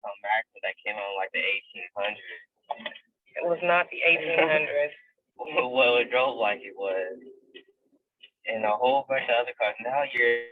some accent that came on like the 1800s. It was not the 1800s. Well, it drove like it was, and a whole bunch of other cars. Now you're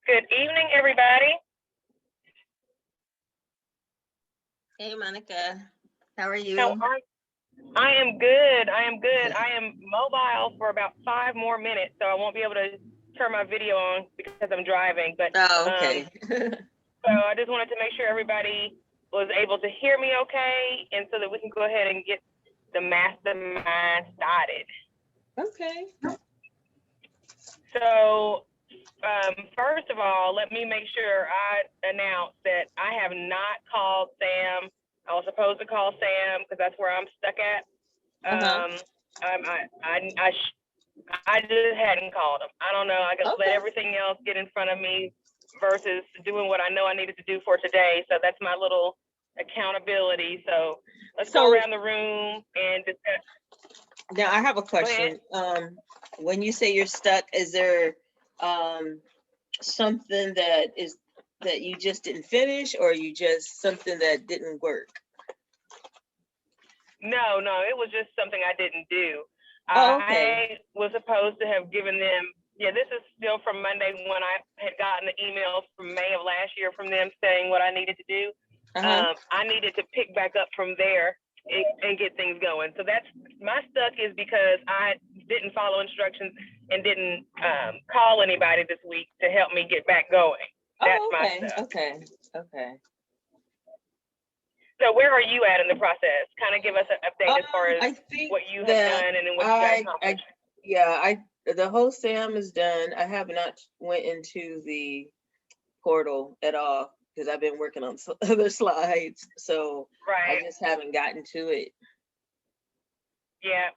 Good evening, everybody. Hey, Monica. How are you? How are I am good. I am good. I am mobile for about 5 more minutes, so I won't be able to turn my video on because I'm driving. But okay. So I just wanted to make sure everybody was able to hear me okay, and so that we can go ahead and get the mastermind started. Okay. So first of all, let me make sure I announce that I have not called Sam. I was supposed to call Sam because that's where I'm stuck at. I just hadn't called them. I don't know. I could let Okay. everything else get in front of me versus doing what I know I needed to do for today. So that's my little accountability. So let's go around the room and discuss. Now I have a question. When you say you're stuck, is there something that you just didn't finish, or you just something that didn't work? No, it was just something I didn't do. Oh, okay. I was supposed to have given them, this is still from Monday when I had gotten the email from May of last year from them saying what I needed to do. I needed to pick back up from there and get things going. So that's my stuck, is because I didn't follow instructions and didn't call anybody this week to help me get back going. That's my stuff. Okay. So where are you at in the process? Kind of give us an update as far as what you have done and then what you guys accomplished. The whole SAM is done. I have not went into the portal at all because I've been working on other slides. So I just haven't gotten to it. Yeah.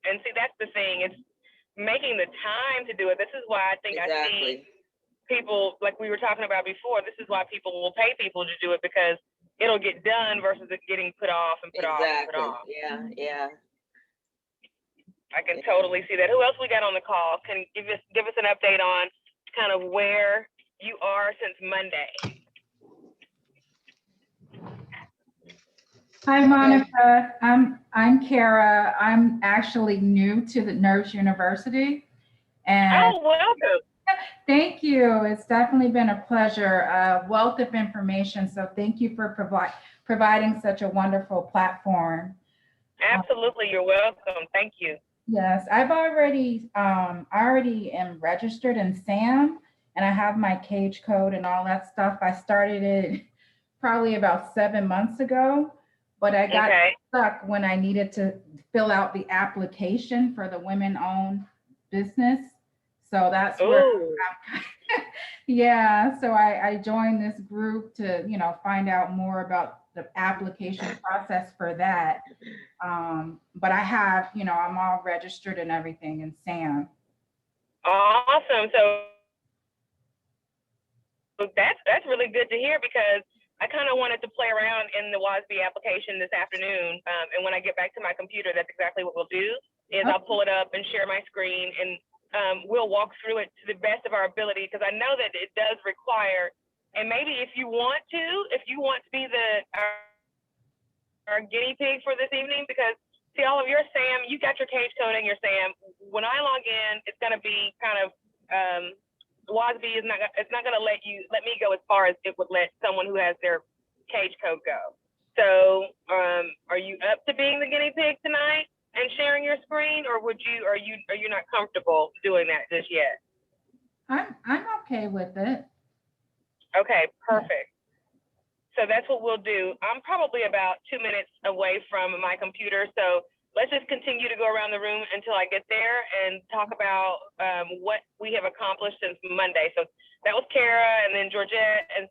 And see, that's the thing. It's making the time to do it. This is why I think I see people, like we were talking about before, this is why people will pay people to do it, because it'll get done versus it getting put off and put off and put off. Yeah. I can totally see that. Who else we got on the call? Can you give us an update on kind of where you are since Monday? Hi, Monica. I'm Kara. I'm actually new to the Nerds University. And welcome. Thank you. It's definitely been a pleasure. A wealth of information. So thank you for providing such a wonderful platform. Absolutely. You're welcome. Thank you. Yes, I've already am registered in SAM, and I have my cage code and all that stuff. I started it probably about 7 months ago, but I got stuck when I needed to fill out the application for the women-owned business. So that's where so I joined this group to, find out more about the application process for that. But I have, I'm all registered and everything in SAM. Awesome. So that's really good to hear, because I kind of wanted to play around in the WASB application this afternoon. And when I get back to my computer, that's exactly what we'll do, is I'll pull it up and share my screen, and we'll walk through it to the best of our ability, because I know that it does require, and maybe if you want to be our guinea pig for this evening, because see, all of your SAM, you got your cage code and your SAM. When I log in, it's going to be kind of, WASB is not going to let me go as far as it would let someone who has their cage code go. So are you up to being the guinea pig tonight and sharing your screen, or are you not comfortable doing that just yet? I'm okay with it. Okay, perfect. So that's what we'll do. I'm probably about 2 minutes away from my computer, so let's just continue to go around the room until I get there and talk about what we have accomplished since Monday. So that was Kara, and then Georgette, and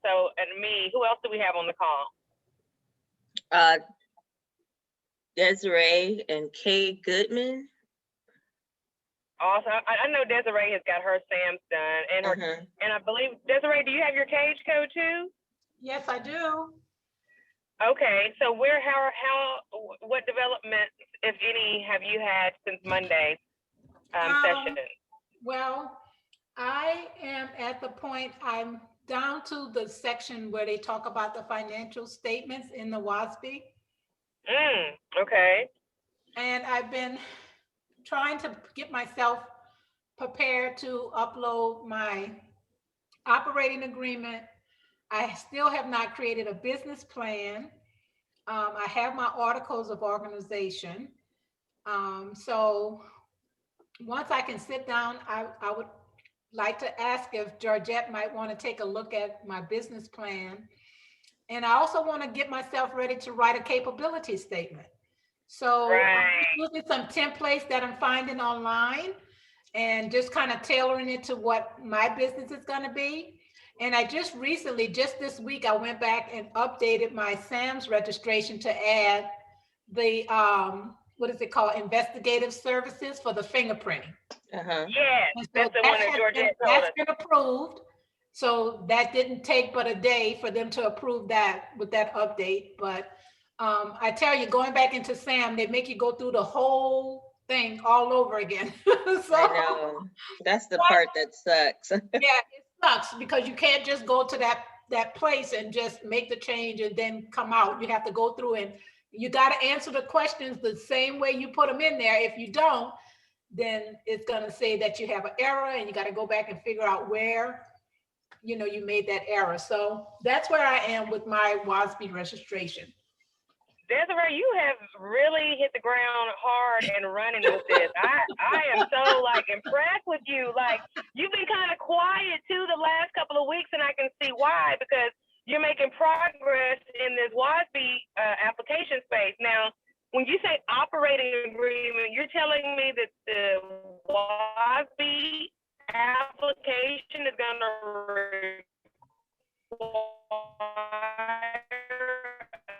me. Who else do we have on the call? Desiree and Kay Goodman. Awesome. I know Desiree has got her SAMs done, and and I believe, Desiree, do you have your cage code too? Yes, I do. Okay, so what developments, if any, have you had since Monday session? Well, I am at the point, I'm down to the section where they talk about the financial statements in the WASB. Okay. And I've been trying to get myself prepared to upload my operating agreement. I still have not created a business plan. I have my articles of organization. So once I can sit down, I would like to ask if Georgette might want to take a look at my business plan. And I also want to get myself ready to write a capability statement. So I'm using some templates that I'm finding online and just kind of tailoring it to what my business is going to be. And I just recently, just this week, I went back and updated my SAMS registration to add the what is it called? Investigative services for the fingerprinting. Uh-huh. Yes, And so that's the one that Georgette told us. that's been approved. So that didn't take but a day for them to approve that with that update. But I tell you, going back into SAM, they make you go through the whole thing all over again. So, I know. That's the part that sucks. yeah, it sucks because you can't just go to that place and just make the change and then come out. You have to go through and you got to answer the questions the same way you put them in there. If you don't, then it's going to say that you have an error and you got to go back and figure out where, you know, you made that error. So that's where I am with my WASB registration. Desiree, you have really hit the ground hard and running with this. I am so like impressed with you. Like you've been kind of quiet too the last couple of weeks, and I can see why, because you're making progress in this WASB application space. Now, when you say operating agreement, you're telling me that the WASB application is going to require.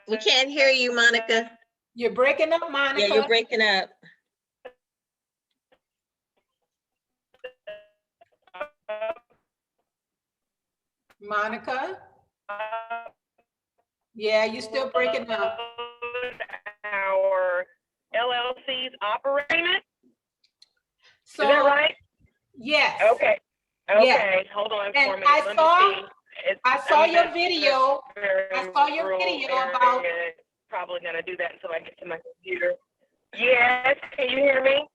We can't hear you, Monica. You're breaking up, Monica. Yeah, you're breaking up. Monica? Yeah, you're still breaking up. Our LLC's operating it? So, is that right? Yes. Okay. Okay. Yeah. Hold on And for me. I Let saw, me see. I saw your video. I saw your video about. Probably gonna do that until I get to my computer. Yes. Can you hear me?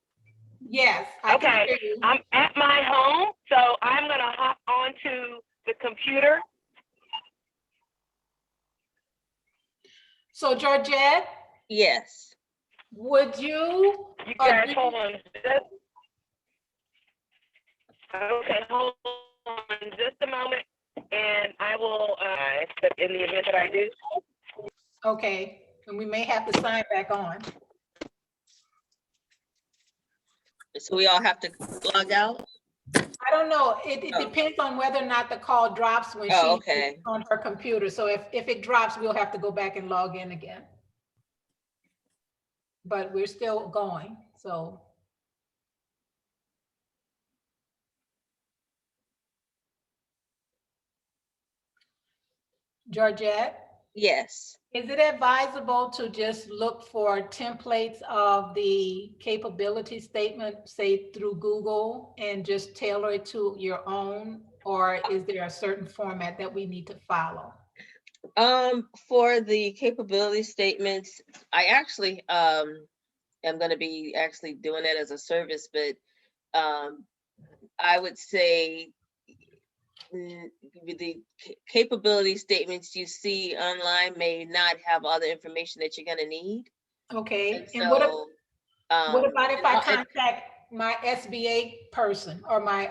Yes. I can hear you. I'm at my home, so I'm gonna hop onto the computer. So Georgette? Yes. Would you? You guys, hold on. Okay, hold on just a moment, and I will, in the event that I do. Okay, and we may have to sign back on. So we all have to log out? I don't know. It depends on whether or not the call drops when she's on her computer. So if it drops, we'll have to go back and log in again. But we're still going, so. Georgette? Yes. Is it advisable to just look for templates of the capability statement, say through Google, and just tailor it to your own? Or is there a certain format that we need to follow? For the capability statements, I actually am going to be actually doing that as a service, but I would say the capability statements you see online may not have all the information that you're going to need. Okay. And what about if I contact my SBA person or my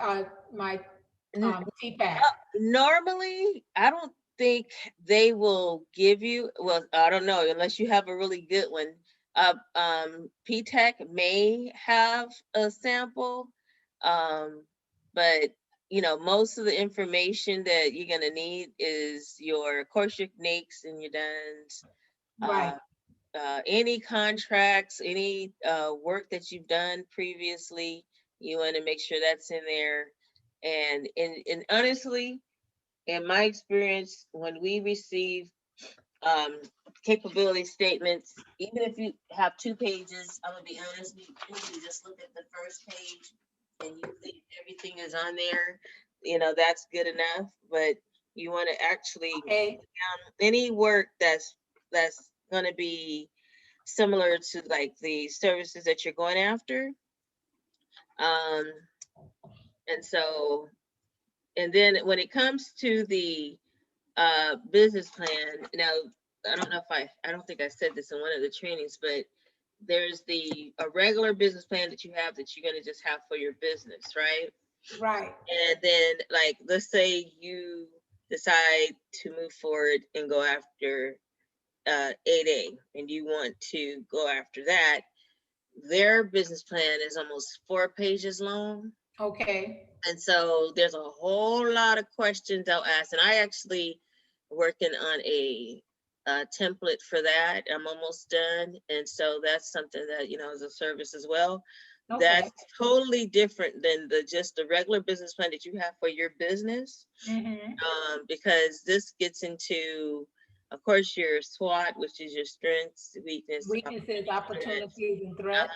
TPAC? Normally, I don't think they will give you, well, I don't know, unless you have a really good one. PTAC may have a sample, but you know, most of the information that you're gonna need is your your NAICS and your DUNS. Right. Any contracts, any work that you've done previously, you want to make sure that's in there. And honestly, in my experience, when we receive capability statements, even if you have 2 pages, I'm gonna be honest, you usually just look at the first page and you think everything is on there, you know, that's good enough. But you want to actually any work that's going to be similar to like the services that you're going after. And so, and then when it comes to the business plan, now I don't know if I don't think I said this in one of the trainings, but there's a regular business plan that you have that you're going to just have for your business, right? Right. And then, like, let's say you decide to move forward and go after 8A, and you want to go after that. Their business plan is almost 4 pages long. Okay. And so there's a whole lot of questions they'll ask. And I actually working on a template for that. I'm almost done. And so that's something that, you know, is a service as well. Okay. That's totally different than just the regular business plan that you have for your business. Because this gets into, of course, your SWOT, which is your strengths, weaknesses, opportunities, and threats.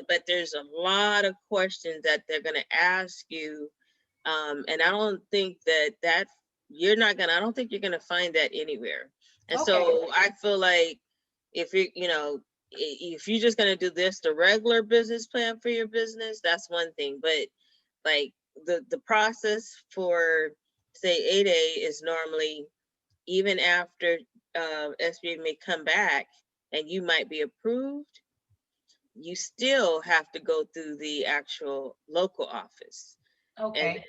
But there's a lot of questions that they're going to ask you. And I don't think I don't think you're going to find that anywhere. And so I feel like if you're just going to do the regular business plan for your business, that's one thing. But like the process for, say, 8A is normally, even after SBA may come back and you might be approved, you still have to go through the actual local office. Okay.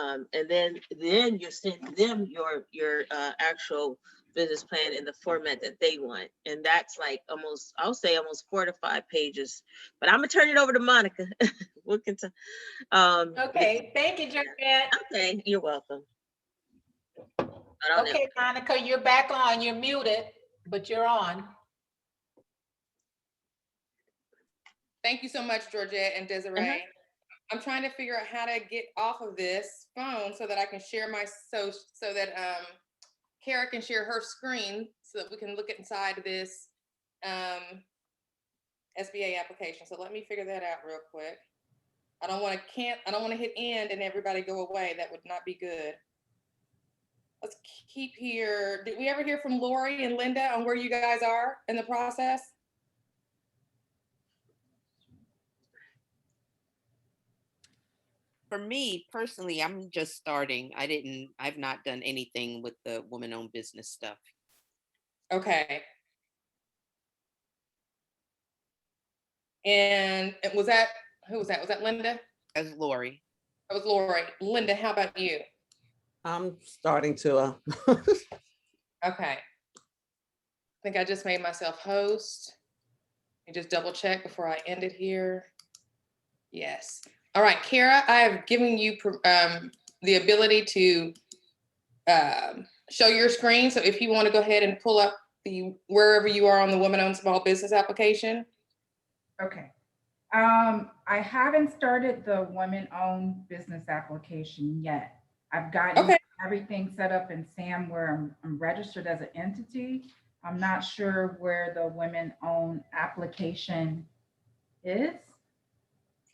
And then you send them your actual business plan in the format that they want. And that's like almost 4 to 5 pages. But I'm gonna turn it over to Monica. Okay, thank you, Georgette. Okay, you're welcome. Okay, Monica, you're back on. You're muted, but you're on. Thank you so much, Georgette and Desiree. I'm trying to figure out how to get off of this phone so that I can share so that Kara can share her screen so that we can look inside this SBA application. So let me figure that out real quick. I don't want to hit end and everybody go away. That would not be good. Let's keep here. Did we ever hear from Lori and Linda on where you guys are in the process? For me personally, I'm just starting. I've not done anything with the woman-owned business stuff. Okay. And who was that? Was that Linda? That was Lori. That was Lori. Linda, how about you? I'm starting to. Okay. I think I just made myself host. Let me just double check before I end it here. Yes. All right, Kara, I have given you the ability to show your screen. So if you want to go ahead and pull up wherever you are on the woman-owned small business application. Okay. I haven't started the women-owned business application yet. I've gotten everything set up in SAM where I'm registered as an entity. I'm not sure where the women-owned application is.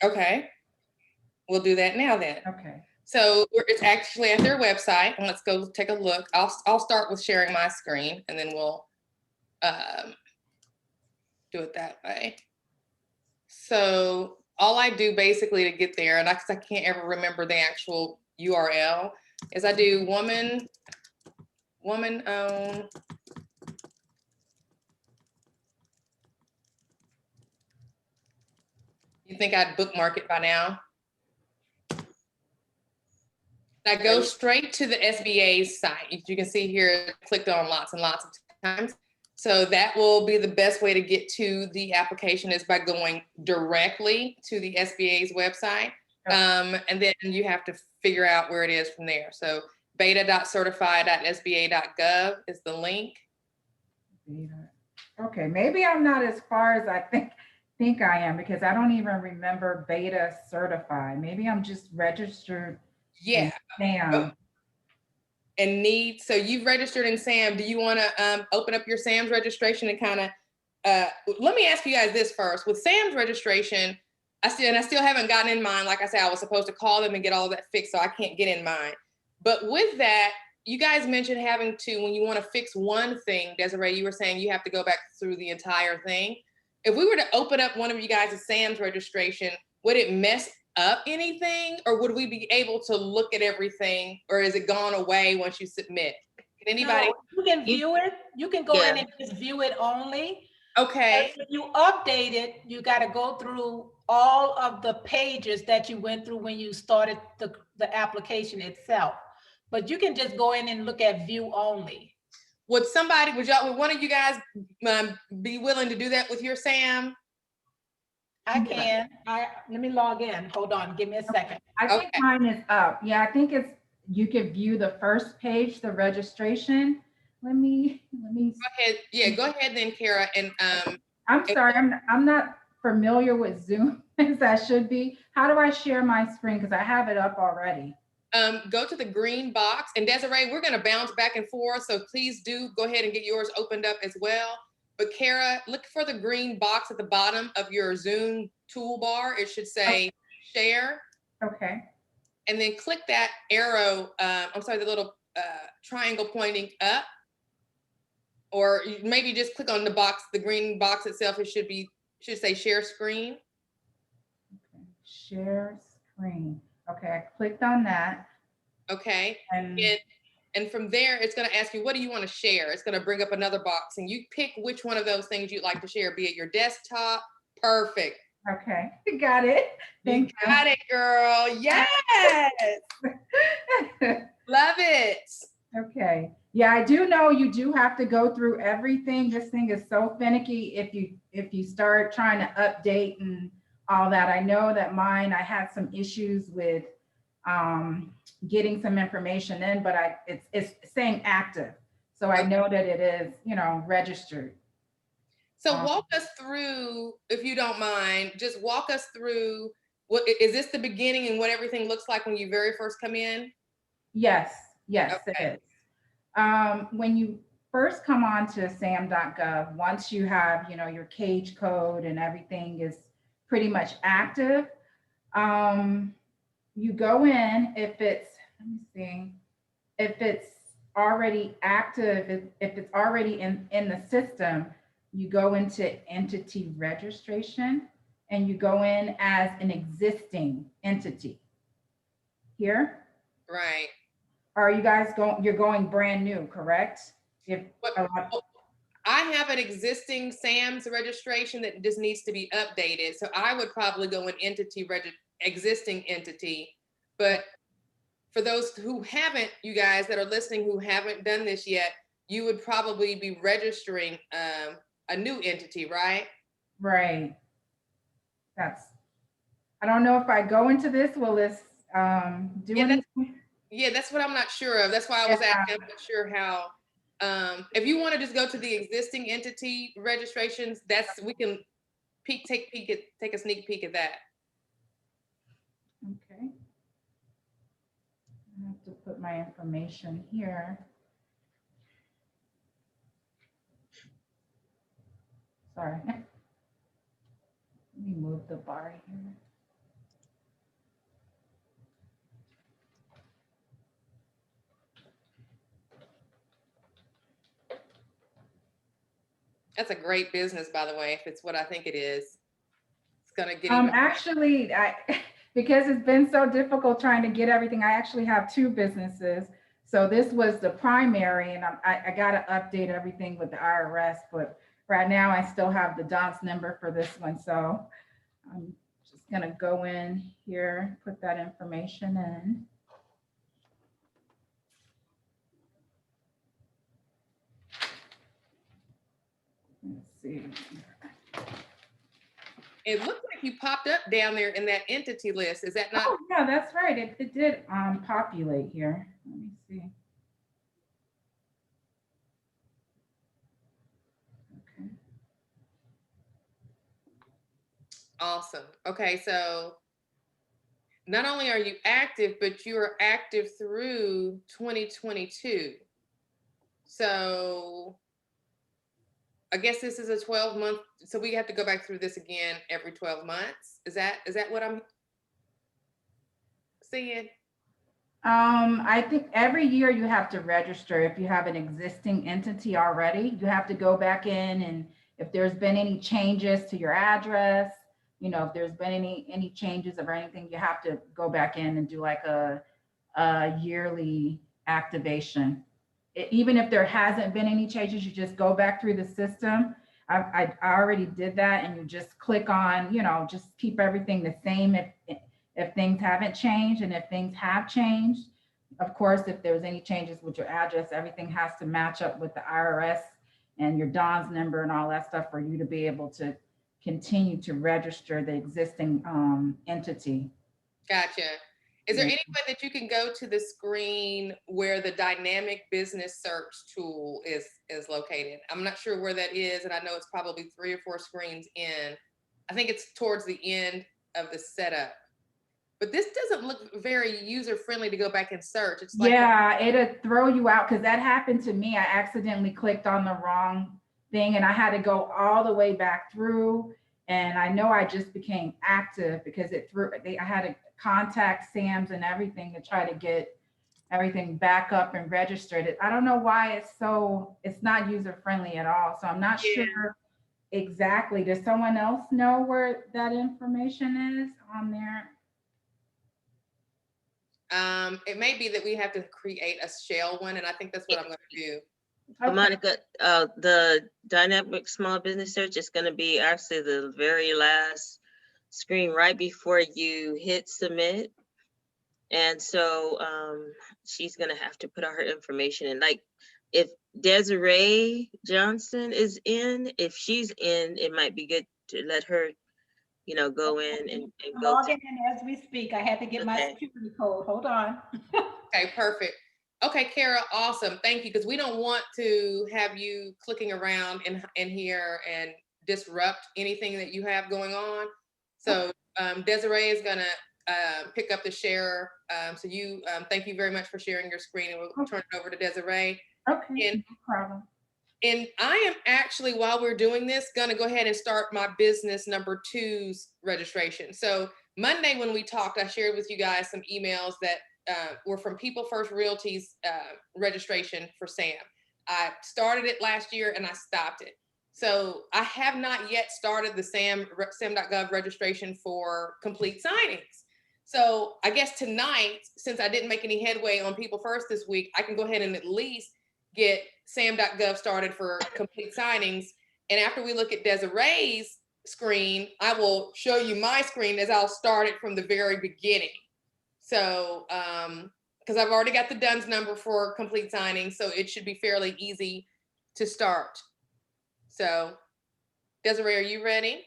Okay. We'll do that now then. Okay. So it's actually at their website, and let's go take a look. I'll start with sharing my screen, and then we'll do it that way. So all I do basically to get there, and I can't ever remember the actual URL, is I do woman-owned. You think I'd bookmark it by now? I go straight to the SBA's site. You can see here, clicked on lots and lots of times. So that will be the best way to get to the application is by going directly to the SBA's website. And then you have to figure out where it is from there. So beta.certify.sba.gov is the link. Okay, maybe I'm not as far as I think I am, because I don't even remember beta certified. Maybe I'm just registered. Yeah. SAM. And so you've registered in SAM. Do you want to open up your SAM's registration and kind of, let me ask you guys this first. With SAM's registration, I still haven't gotten in mine. Like I said, I was supposed to call them and get all of that fixed, so I can't get in mine. But with that, you guys mentioned having to, when you want to fix one thing, Desiree, you were saying you have to go back through the entire thing. If we were to open up one of you guys' SAM's registration, would it mess up anything, or would we be able to look at everything, or is it gone away once you submit? Can anybody? No, you can view it. You can go in and just view it only. Okay. When you update it, you got to go through all of the pages that you went through when you started the application itself. But you can just go in and look at view only. Would one of you guys be willing to do that with your SAM? I can. Let me log in. Hold on. Give me a second. I think mine is up. Yeah, I think you could view the first page, the registration. let me. Go ahead. Yeah, go ahead then, Kara. And I'm sorry, I'm not familiar with Zoom as I should be. How do I share my screen? Because I have it up already. Go to the green box, and Desiree, we're going to bounce back and forth, so please do go ahead and get yours opened up as well. But Kara, look for the green box at the bottom of your Zoom toolbar. It should say share. Okay. And then click that arrow, I'm sorry, the little triangle pointing up. Or maybe just click on the box, the green box itself. It should say share screen. Okay. Share screen. Okay, I clicked on that. Okay. And from there, it's going to ask you, what do you want to share? It's going to bring up another box, and you pick which one of those things you'd like to share, be it your desktop. Perfect. Okay, got it. Thank you. Got it, girl. Yes. Love it. Okay. Yeah, I do know you do have to go through everything. This thing is so finicky if you start trying to update and all that. I know that mine, I had some issues with getting some information in, but it's saying active. So I know that it is, registered. So walk us through, if you don't mind, just walk us through, what is this the beginning and what everything looks like when you very first come in? Yes, Okay. it is. When you first come on to sam.gov, once you have, your cage code and everything is pretty much active, you go in, if it's already active, if it's already in the system, you go into entity registration and you go in as an existing entity. Here? Right. Are you guys you're going brand new, correct? I have an existing SAM's registration that just needs to be updated. So I would probably go in existing entity. But for those who haven't, you guys that are listening who haven't done this yet, you would probably be registering a new entity, right? Right. I don't know if I go into this, will this do anything? Yeah, that's what I'm not sure of. That's why I was asking. I'm not sure how. If you want to just go to the existing entity registrations, we can take a sneak peek at that. Okay. I have to put my information here. Sorry. Let me move the bar here. That's a great business, by the way, if it's what I think it is. It's gonna get actually, because it's been so difficult trying to get everything, I actually have two businesses. So this was the primary, and I got to update everything with the IRS, but right now I still have the DONS number for this one. So I'm just going to go in here, put that information in. Let's see. It looks like you popped up down there in that entity list. Is that not? Oh, yeah, that's right. It did populate here. Let me see. Okay. Awesome. Okay, so not only are you active, but you are active through 2022. So I guess this is a 12-month, so we have to go back through this again every 12 months. Is that what I'm seeing? I think every year you have to register. If you have an existing entity already, you have to go back in, and if there's been any changes to your address, if there's been any changes or anything, you have to go back in and do like a yearly activation. Even if there hasn't been any changes, you just go back through the system. I already did that, and you just click on, just keep everything the same if things haven't changed. And if things have changed, of course, if there's any changes with your address, everything has to match up with the IRS and your DONS number and all that stuff for you to be able to continue to register the existing entity. Gotcha. Is there any way that you can go to the screen where the dynamic business search tool is located? I'm not sure where that is, and I know it's probably 3 or 4 screens in. I think it's towards the end of the setup. But this doesn't look very user-friendly to go back and search. It's like it'll throw you out, because that happened to me. I accidentally clicked on the wrong thing and I had to go all the way back through. And I know I just became active because I had to contact Sam's and everything to try to get everything back up and registered. I don't know why it's not user-friendly at all. So I'm not sure exactly. Does someone else know where that information is on there? It may be that we have to create a shell one, and I think that's what I'm going to do. Okay. Monica, the dynamic small business search is going to be actually the very last screen right before you hit submit. And so she's going to have to put all her information in. Like if Desiree Johnson is in, if she's in, it might be good to let her, go in and go. Logging in as we speak. I had to get my security code. Hold on. Okay, perfect. Okay, Kara, awesome. Thank you. Because we don't want to have you clicking around in here and disrupt anything that you have going on. So Desiree is going to pick up the share. So you, thank you very much for sharing your screen, and we'll turn it over to Desiree. Okay, no problem. And I am actually, while we're doing this, going to go ahead and start my business number 2's registration. So Monday when we talked, I shared with you guys some emails that were from People First Realty's registration for SAM. I started it last year and I stopped it. So I have not yet started the SAM.gov registration for complete signings. So I guess tonight, since I didn't make any headway on People First this week, I can go ahead and at least get SAM.gov started for complete signings. And after we look at Desiree's screen, I will show you my screen as I'll start it from the very beginning. So, because I've already got the DUNS number for complete signing, so it should be fairly easy to start. So, Desiree, are you ready?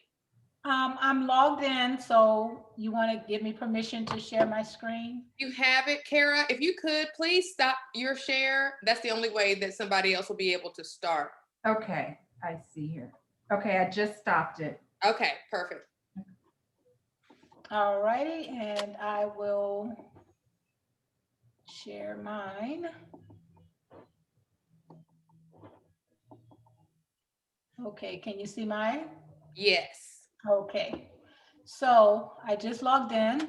I'm logged in, so you want to give me permission to share my screen? You have it, Kara. If you could, please stop your share. That's the only way that somebody else will be able to start. Okay, I see here. Okay, I just stopped it. Okay, perfect. All righty, and I will share mine. Okay, can you see mine? Yes. Okay, so I just logged in,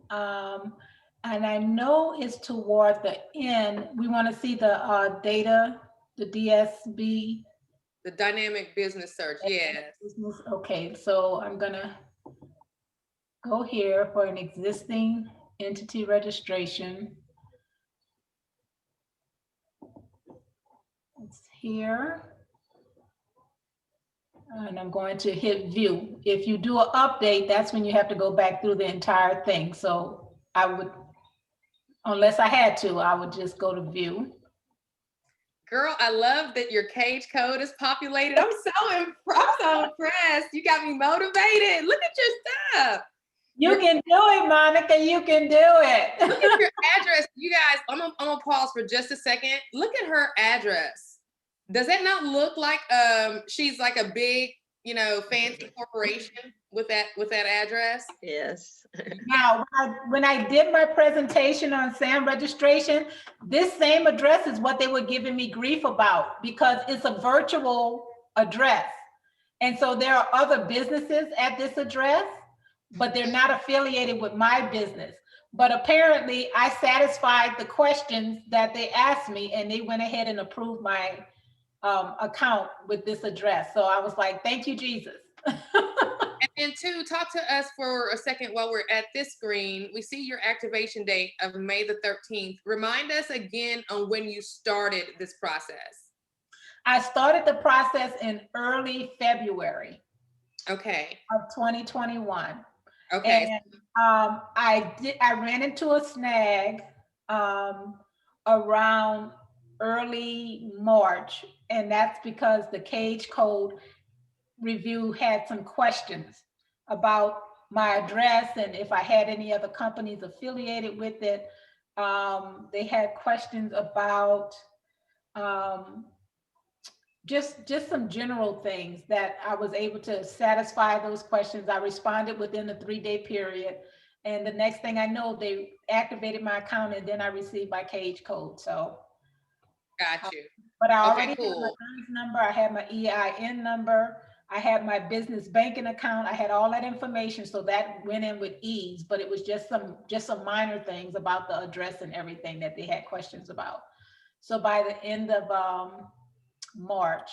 and I know it's toward the end. We want to see the data, the DSB. The dynamic business search, yes. Okay, so I'm gonna go here for an existing entity registration. It's here. And I'm going to hit view. If you do an update, that's when you have to go back through the entire thing. So I would, unless I had to, I would just go to view. Girl, I love that your cage code is populated. I'm so impressed. You got me motivated. Look at your stuff. You can do it, Monica. You can do it. Look at your address. You guys, I'm gonna pause for just a second. Look at her address. Does that not look like she's like a big, fancy corporation with that address? Yes. Now, when I did my presentation on SAM registration, this same address is what they were giving me grief about because it's a virtual address. And so there are other businesses at this address, but they're not affiliated with my business. But apparently I satisfied the questions that they asked me and they went ahead and approved my account with this address. So I was like, thank you, Jesus. And then two, talk to us for a second while we're at this screen. We see your activation date of May the 13th. Remind us again on when you started this process. I started the process in early February. Okay. Of 2021. Okay. And I ran into a snag around early March, and that's because the cage code review had some questions about my address and if I had any other companies affiliated with it. They had questions about just some general things that I was able to satisfy those questions. I responded within a 3-day period. And the next thing I know, they activated my account and then I received my cage code. So. Got you. But I already Okay, had my DUNS number, I had my EIN number, I had my business banking account, I had all that information, so that went in with ease, but it was just some minor things about the address and everything that they had questions about. So by the end of March,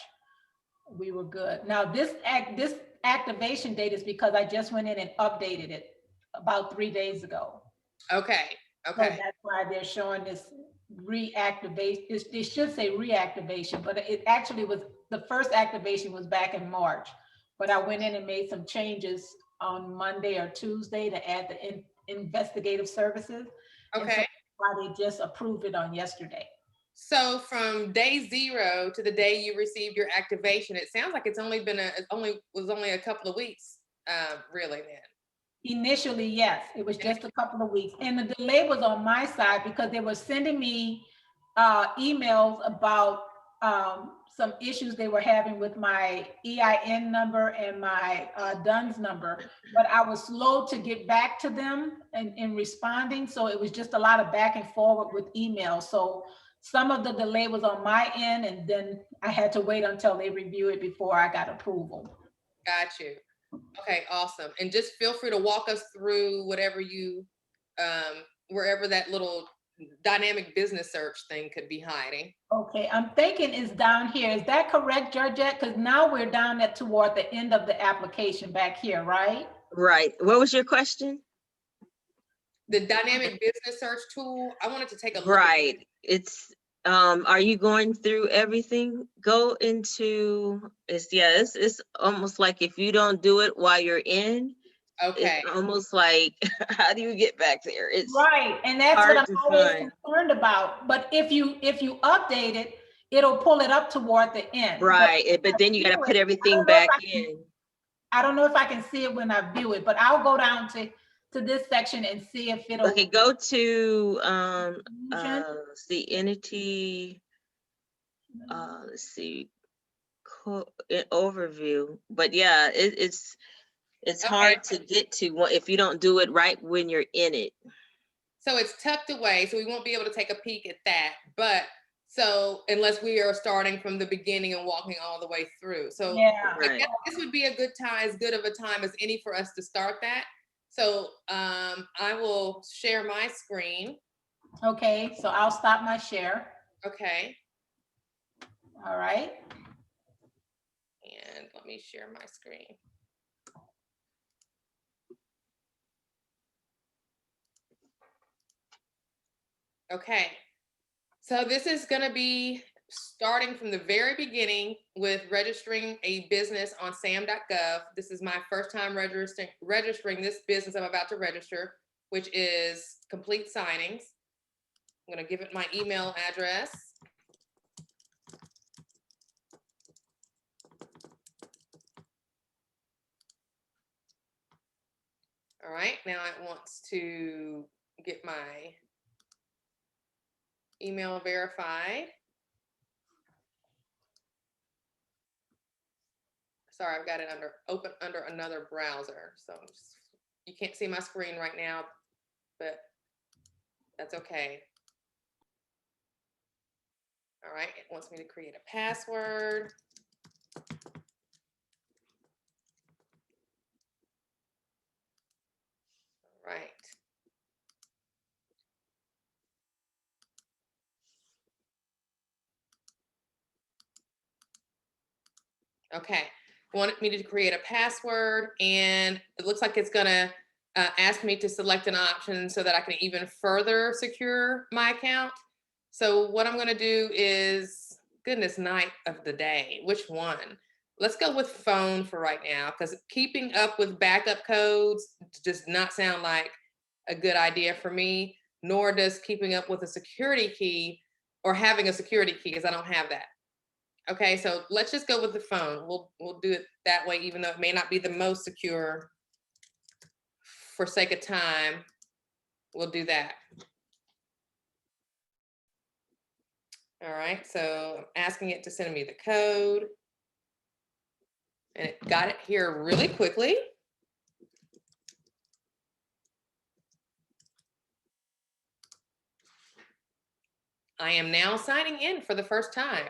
we were good. Now this activation date is because I just went in and updated it about 3 days ago. Okay. So that's why they're showing this reactivation. They should say reactivation, but it actually was, the first activation was back in March. But I went in and made some changes on Monday or Tuesday to add the investigative services. Okay. And so why they just approved it on yesterday. So from day 0 to the day you received your activation, it sounds like it's only been only a couple of weeks, really, then. Initially, yes, it was just a couple of weeks. And the delay was on my side because they were sending me emails about some issues they were having with my EIN number and my DUNS number, but I was slow to get back to them in responding. So it was just a lot of back and forward with emails. So some of the delay was on my end, and then I had to wait until they review it before I got approval. Got you. Okay, awesome. And just feel free to walk us through whatever you, wherever that little dynamic business search thing could be hiding. Okay, I'm thinking it's down here. Is that correct, Georgette? Because now we're down at toward the end of the application back here, right? Right. What was your question? The dynamic business search tool, I wanted to take a look. Right. It's, are you going through everything? Go into, it's almost like if you don't do it while you're in, okay, it's almost like, how do you get back there? It's right. And that's what I'm always concerned about. But if you update it, it'll pull it up toward the end. Right. But then you got to put everything back in. I don't know if I can see it when I view it, but I'll go down to this section and see if it'll. Okay, go to the entity, let's see, overview. But yeah, it's okay. Hard to get to if you don't do it right when you're in it. So it's tucked away, so we won't be able to take a peek at that. But so unless we are starting from the beginning and walking all the way through. So yeah, right. This would be a good time, as good of a time as any for us to start that. So I will share my screen. Okay, so I'll stop my share. Okay. All right. And let me share my screen. Okay. So this is going to be starting from the very beginning with registering a business on sam.gov. This is my first time registering this business I'm about to register, which is Complete Signings. I'm going to give it my email address. All right, now it wants to get my email verified. Sorry, I've got it open under another browser. So you can't see my screen right now, but that's okay. All right, it wants me to create a password. All right. Okay, wanted me to create a password, and it looks like it's gonna ask me to select an option so that I can even further secure my account. So what I'm gonna do is, goodness night of the day, which one? Let's go with phone for right now, because keeping up with backup codes does not sound like a good idea for me, nor does keeping up with a security key or having a security key, because I don't have that. Okay, so let's just go with the phone. We'll do it that way, even though it may not be the most secure for sake of time, we'll do that. All right, so I'm asking it to send me the code. And it got it here really quickly. I am now signing in for the first time.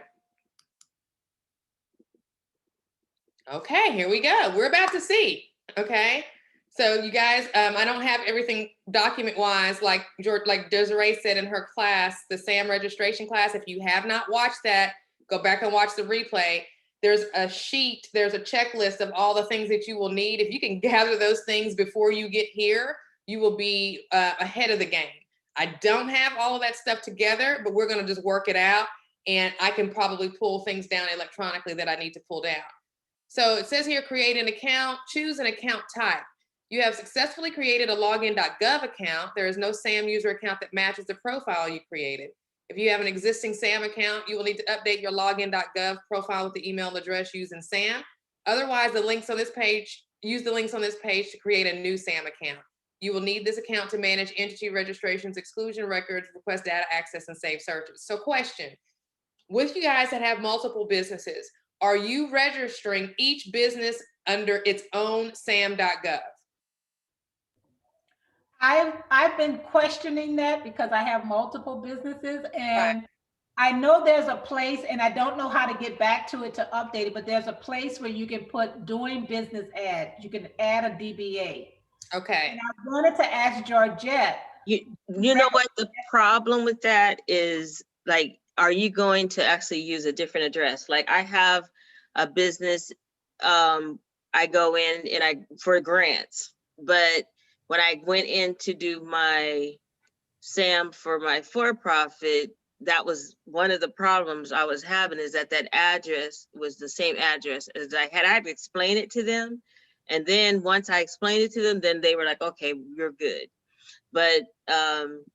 Okay, here we go. We're about to see, okay? So you guys, I don't have everything document-wise like Desiree said in her class, the SAM registration class. If you have not watched that, go back and watch the replay. There's a sheet, there's a checklist of all the things that you will need. If you can gather those things before you get here, you will be ahead of the game. I don't have all of that stuff together, but we're gonna just work it out, and I can probably pull things down electronically that I need to pull down. So it says here, create an account, choose an account type. You have successfully created a login.gov account. There is no SAM user account that matches the profile you created. If you have an existing SAM account, you will need to update your login.gov profile with the email address used in SAM. Otherwise, the links on this page, use the links on this page to create a new SAM account. You will need this account to manage entity registrations, exclusion records, request data access, and save searches. So question, with you guys that have multiple businesses, are you registering each business under its own sam.gov? I've been questioning that because I have multiple businesses, and I know there's a place, and I don't know how to get back to it to update it, but there's a place where you can put doing business add. You can add a DBA. Okay. And I wanted to ask Georgette. You know what the problem with that is, like, are you going to actually use a different address? Like, I have a business, I go in and for grants, but when I went in to do my SAM for my for-profit, that was one of the problems I was having, is that address was the same address as I had to explain it to them. And then once I explained it to them, then they were like, okay, you're good. But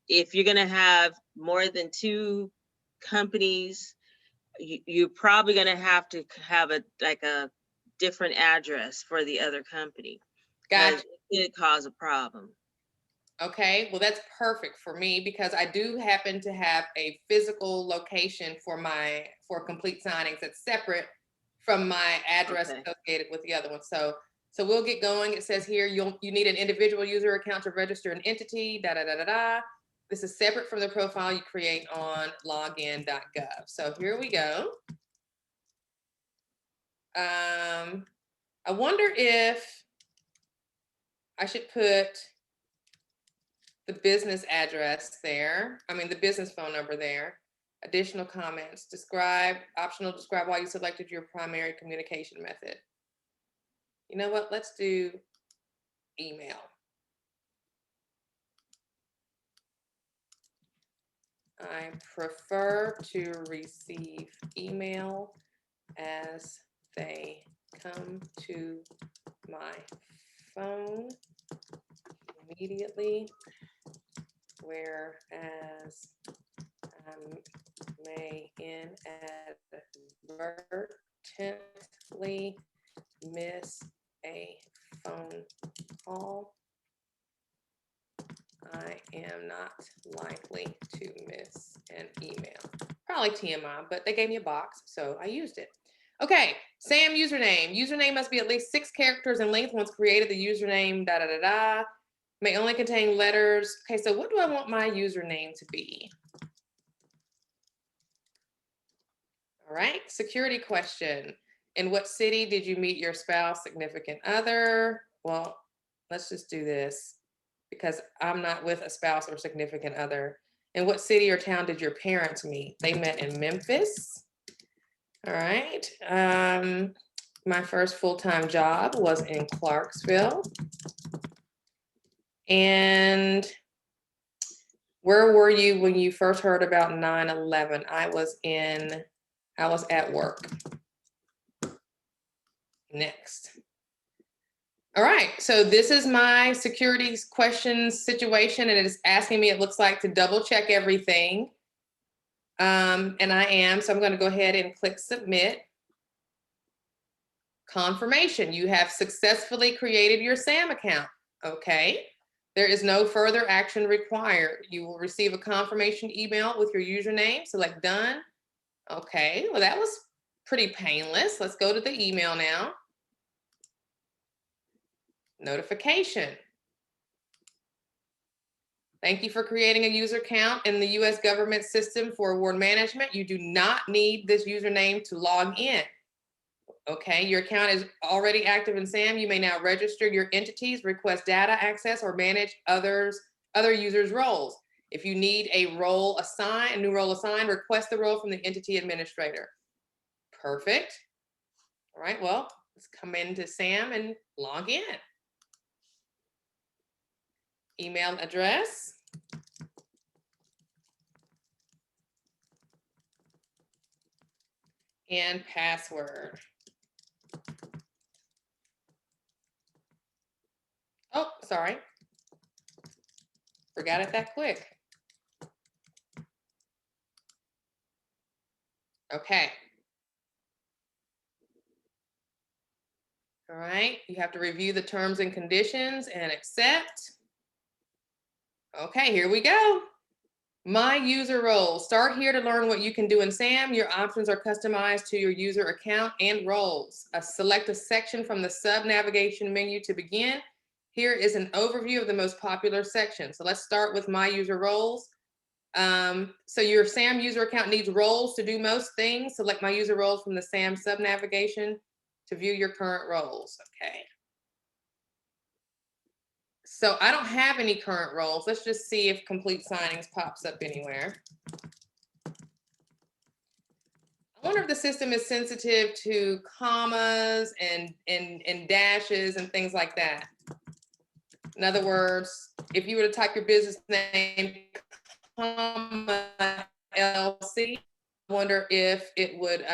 if you're gonna have more than 2 companies, you're probably gonna have to have a different address for the other company. Gotcha. It could cause a problem. Okay, well, that's perfect for me because I do happen to have a physical location for complete signings that's separate from my address associated with the other one. So we'll get going. It says here, you need an individual user account to register an entity, This is separate from the profile you create on login.gov. So here we go. I wonder if I should put the business address there. I mean, the business phone number there. Additional comments, optional describe why you selected your primary communication method. You know what, let's do email. I prefer to receive email as they come to my phone immediately, whereas I may inadvertently miss a phone call. I am not likely to miss an email. Probably TMI, but they gave me a box, so I used it. Okay, SAM username. Username must be at least 6 characters in length once created. The username, may only contain letters. Okay, so what do I want my username to be? All right, security question. In what city did you meet your spouse, significant other? Well, let's just do this because I'm not with a spouse or significant other. In what city or town did your parents meet? They met in Memphis. All right. My first full-time job was in Clarksville. And where were you when you first heard about 9/11? I was at work. Next. All right, so this is my security questions situation, and it is asking me, it looks like, to double check everything. And I am, so I'm going to go ahead and click submit. Confirmation, you have successfully created your SAM account. Okay, There is no further action required. You will receive a confirmation email with your username. Select done. Okay, well, that was pretty painless. Let's go to the email now. Notification. Thank you for creating a user account in the US government system for award management. You do not need this username to log in. Okay, your account is already active in SAM. You may now register your entities, request data access, or manage other users' roles. If you need a role assigned, a new role assigned, request the role from the entity administrator. Perfect. All right, well, let's come into SAM and log in. Email address. And password. Oh, sorry. Forgot it that quick. Okay. All right, you have to review the terms and conditions and accept. Okay, here we go. My user roles. Start here to learn what you can do in SAM. Your options are customized to your user account and roles. Select a section from the sub-navigation menu to begin. Here is an overview of the most popular sections. So let's start with my user roles. So your SAM user account needs roles to do most things. Select my user roles from the SAM sub-navigation to view your current roles. Okay. So I don't have any current roles. Let's just see if complete signings pops up anywhere. I wonder if the system is sensitive to commas and dashes and things like that. In other words, if you were to type your business name, comma, LLC, I wonder if it would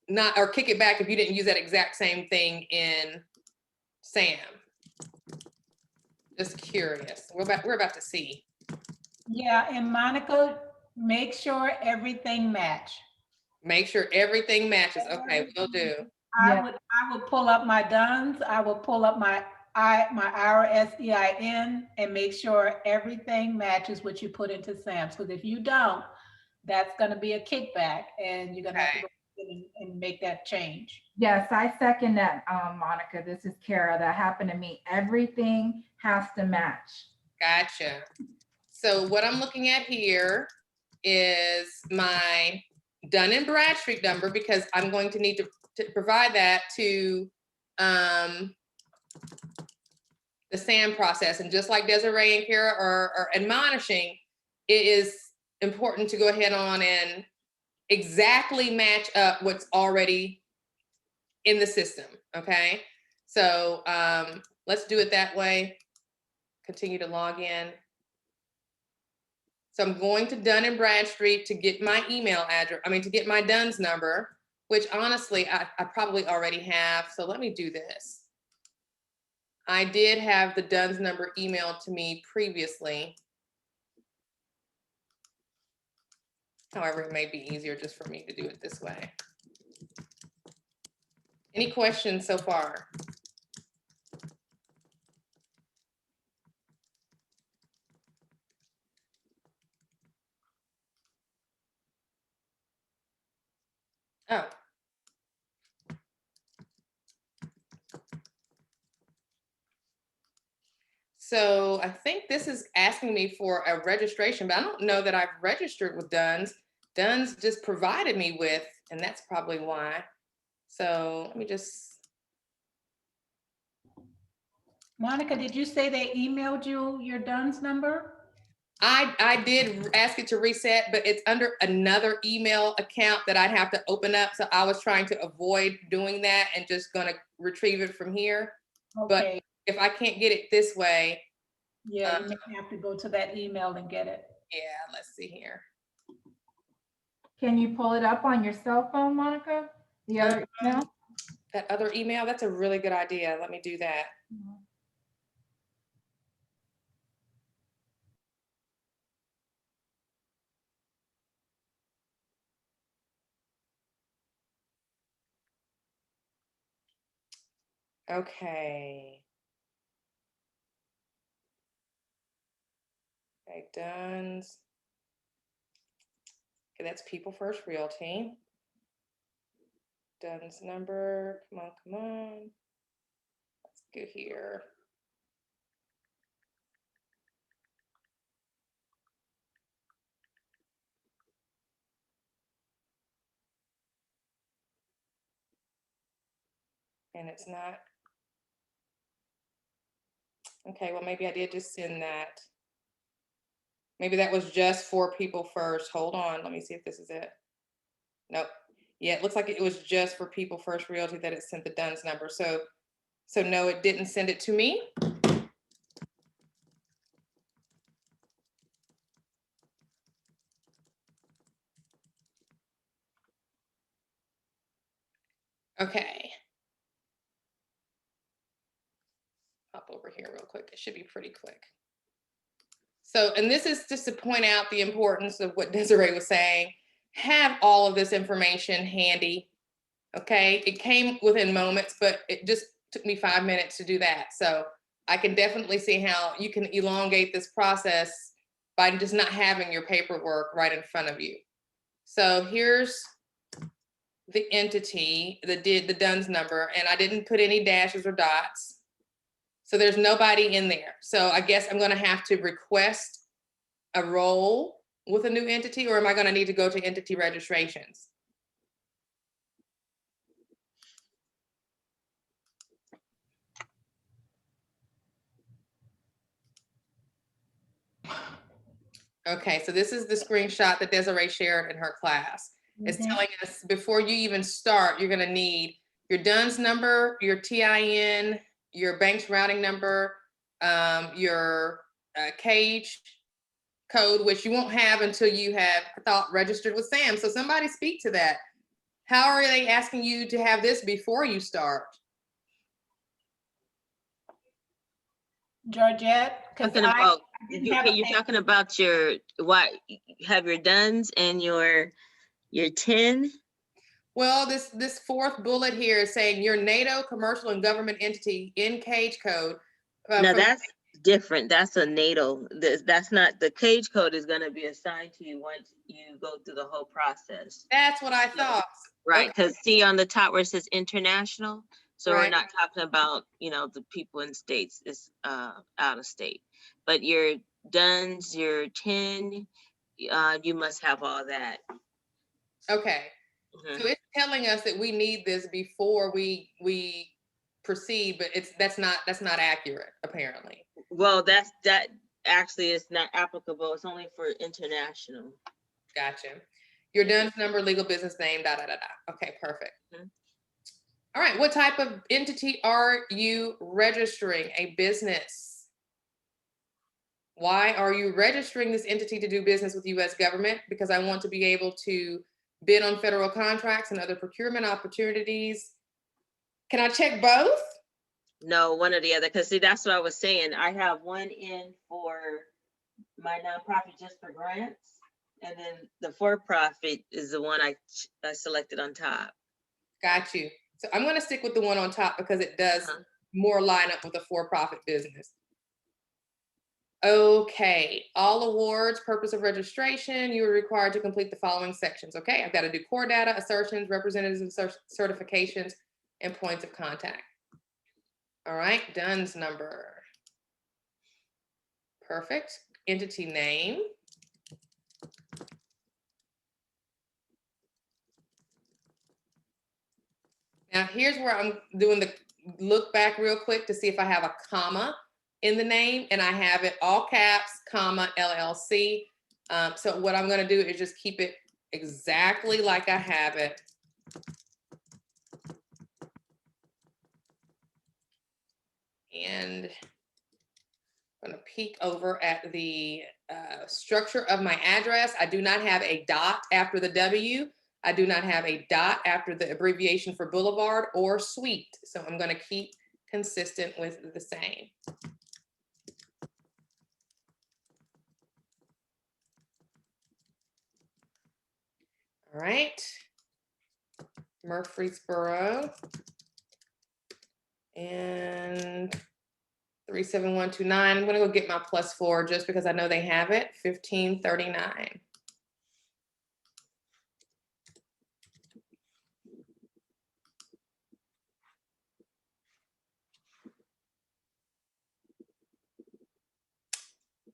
not, or kick it back if you didn't use that exact same thing in SAM. Just curious. We're about to see. Yeah, and Monica, make sure everything match. Make sure everything matches. Okay, will do. I would pull up my DUNS. I will pull up my IRS-EIN and make sure everything matches what you put into SAMS. Because if you don't, that's going to be a kickback, and you're going to have to go and make that change. Yes, I second that, Monica. This is Kara. That happened to me. Everything has to match. Gotcha. So what I'm looking at here is my Dun & Bradstreet number, because I'm going to need to provide that to the SAM process. And just like Desiree and Kara are admonishing, it is important to go ahead on and exactly match up what's already in the system, okay? So let's do it that way. Continue to log in. So I'm going to Dun & Bradstreet to get my email address, to get my DUNS number, which honestly, I probably already have. So let me do this. I did have the DUNS number emailed to me previously. However, it may be easier just for me to do it this way. Any questions so far? Oh. So I think this is asking me for a registration, but I don't know that I've registered with DUNS. DUNS just provided me with, and that's probably why. So let me just. Monica, did you say they emailed you your DUNS number? I did ask it to reset, but it's under another email account that I'd have to open up. So I was trying to avoid doing that and just gonna retrieve it from here. Okay. But if I can't get it this way. Yeah, you may have to go to that email and get it. Yeah, let's see here. Can you pull it up on your cell phone, Monica? The other email? That other email, that's a really good idea. Let me do that. Mm-hmm. Okay. Okay, Dunn's. Okay, that's People First Realty. Dunn's number, come on, come on. Let's go here. And it's not. Okay, well, maybe I did just send that. Maybe that was just for People First. Hold on, let me see if this is it. Nope. Yeah, it looks like it was just for People First Realty that it sent the Dunn's number. So no, it didn't send it to me. Okay. Hop over here real quick. It should be pretty quick. So, and this is just to point out the importance of what Desiree was saying. Have all of this information handy. Okay. It came within moments, but it just took me 5 minutes to do that. So I can definitely see how you can elongate this process by just not having your paperwork right in front of you. So here's the entity, the Dunn's number, and I didn't put any dashes or dots. So there's nobody in there. So I guess I'm going to have to request a role with a new entity, or am I going to need to go to entity registrations? Okay, so this is the screenshot that Desiree shared in her class. It's telling us before you even start, you're going to need your Dunn's number, your TIN, your bank's routing number, your cage code, which you won't have until you have registered with SAM. So somebody speak to that. How are they asking you to have this before you start? Georgette, you're talking about your have your Dunn's and your TIN. Well, this fourth bullet here is saying your NATO commercial and government entity in cage code. No, that's different. That's a NATO. That's not, the cage code is going to be assigned to you once you go through the whole process. That's what I thought. Right, because see on the top where it says international, so Right. we're not talking about, the people in states, it's out of state. But your Dunn's, your TIN, you must have all that. Okay. So it's telling us that we need this before we proceed, but that's not accurate, apparently. Well, that actually is not applicable. It's only for international. Gotcha. Your Dunn's number, legal business name, da da da da. Okay, perfect. All right, what type of entity are you registering? A business. Why are you registering this entity to do business with U.S. government? Because I want to be able to bid on federal contracts and other procurement opportunities. Can I check both? No, one or the other. Because see, that's what I was saying. I have one in for my nonprofit just for grants. And then the for-profit is the one I selected on top. Got you. So I'm going to stick with the one on top because it does more line up with a for-profit business. Okay, all awards, purpose of registration, you are required to complete the following sections. Okay, I've got to do core data, assertions, representatives and certifications, and points of contact. All right, Dunn's number. Perfect. Entity name. Now here's where I'm doing the look back real quick to see if I have a comma in the name, and I have it all caps, comma, LLC. So what I'm going to do is just keep it exactly like I have it. And I'm going to peek over at the structure of my address. I do not have a dot after the W. I do not have a dot after the abbreviation for boulevard or suite. So I'm going to keep consistent with the same. All right. Murfreesboro. And 37129. I'm gonna go get my +4 just because I know they have it. 1539.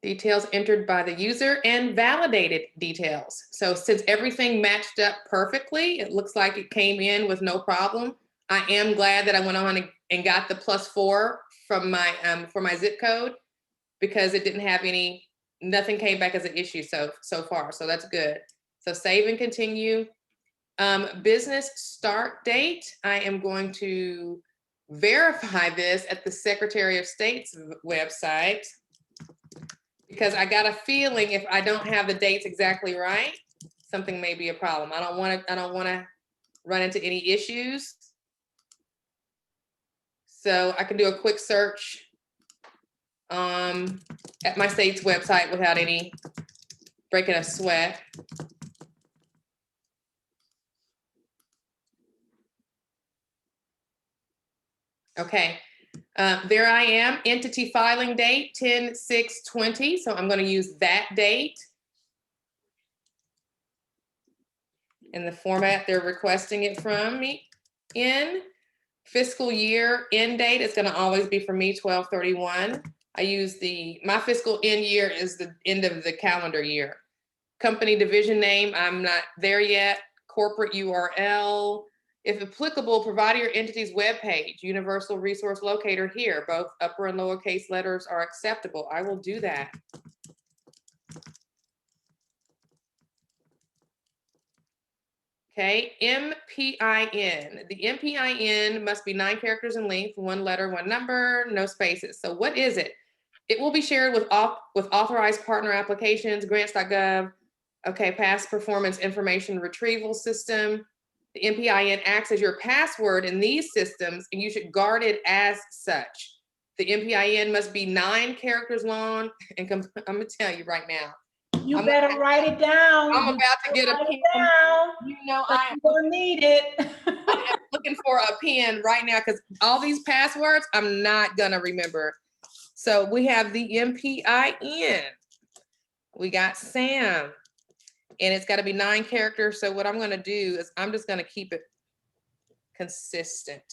Details entered by the user and validated details. So since everything matched up perfectly, it looks like it came in with no problem. I am glad that I went on and got the +4 from my for my zip code, because it didn't have nothing came back as an issue so far. So that's good. So save and continue. Business start date. I am going to verify this at the Secretary of State's website, because I got a feeling if I don't have the dates exactly right, something may be a problem. I don't want to run into any issues. So I can do a quick search at my state's website without any breaking a sweat. Okay, there I am, entity filing date 10/6/20. So I'm going to use that date in the format they're requesting it from me in. Fiscal year end date is going to always be for me 12/31. I use my fiscal end year is the end of the calendar year. Company division name, I'm not there yet. Corporate URL. If applicable, provide your entity's webpage. Universal resource locator here. Both upper and lowercase letters are acceptable. I will do that. Okay, MPIN. The MPIN must be 9 characters in length, 1 letter, 1 number, no spaces. So what is it? It will be shared with authorized partner applications, grants.gov, okay, past performance information retrieval system. The MPIN acts as your password in these systems, and you should guard it as such. The MPIN must be 9 characters long, and I'm gonna tell you right now. You better write it down. I'm about to get a pen. You know I'm gonna need it. I'm looking for a pen right now, because all these passwords I'm not gonna remember. So we have the MPIN. We got Sam, and it's got to be 9 characters. So what I'm going to do is I'm just going to keep it consistent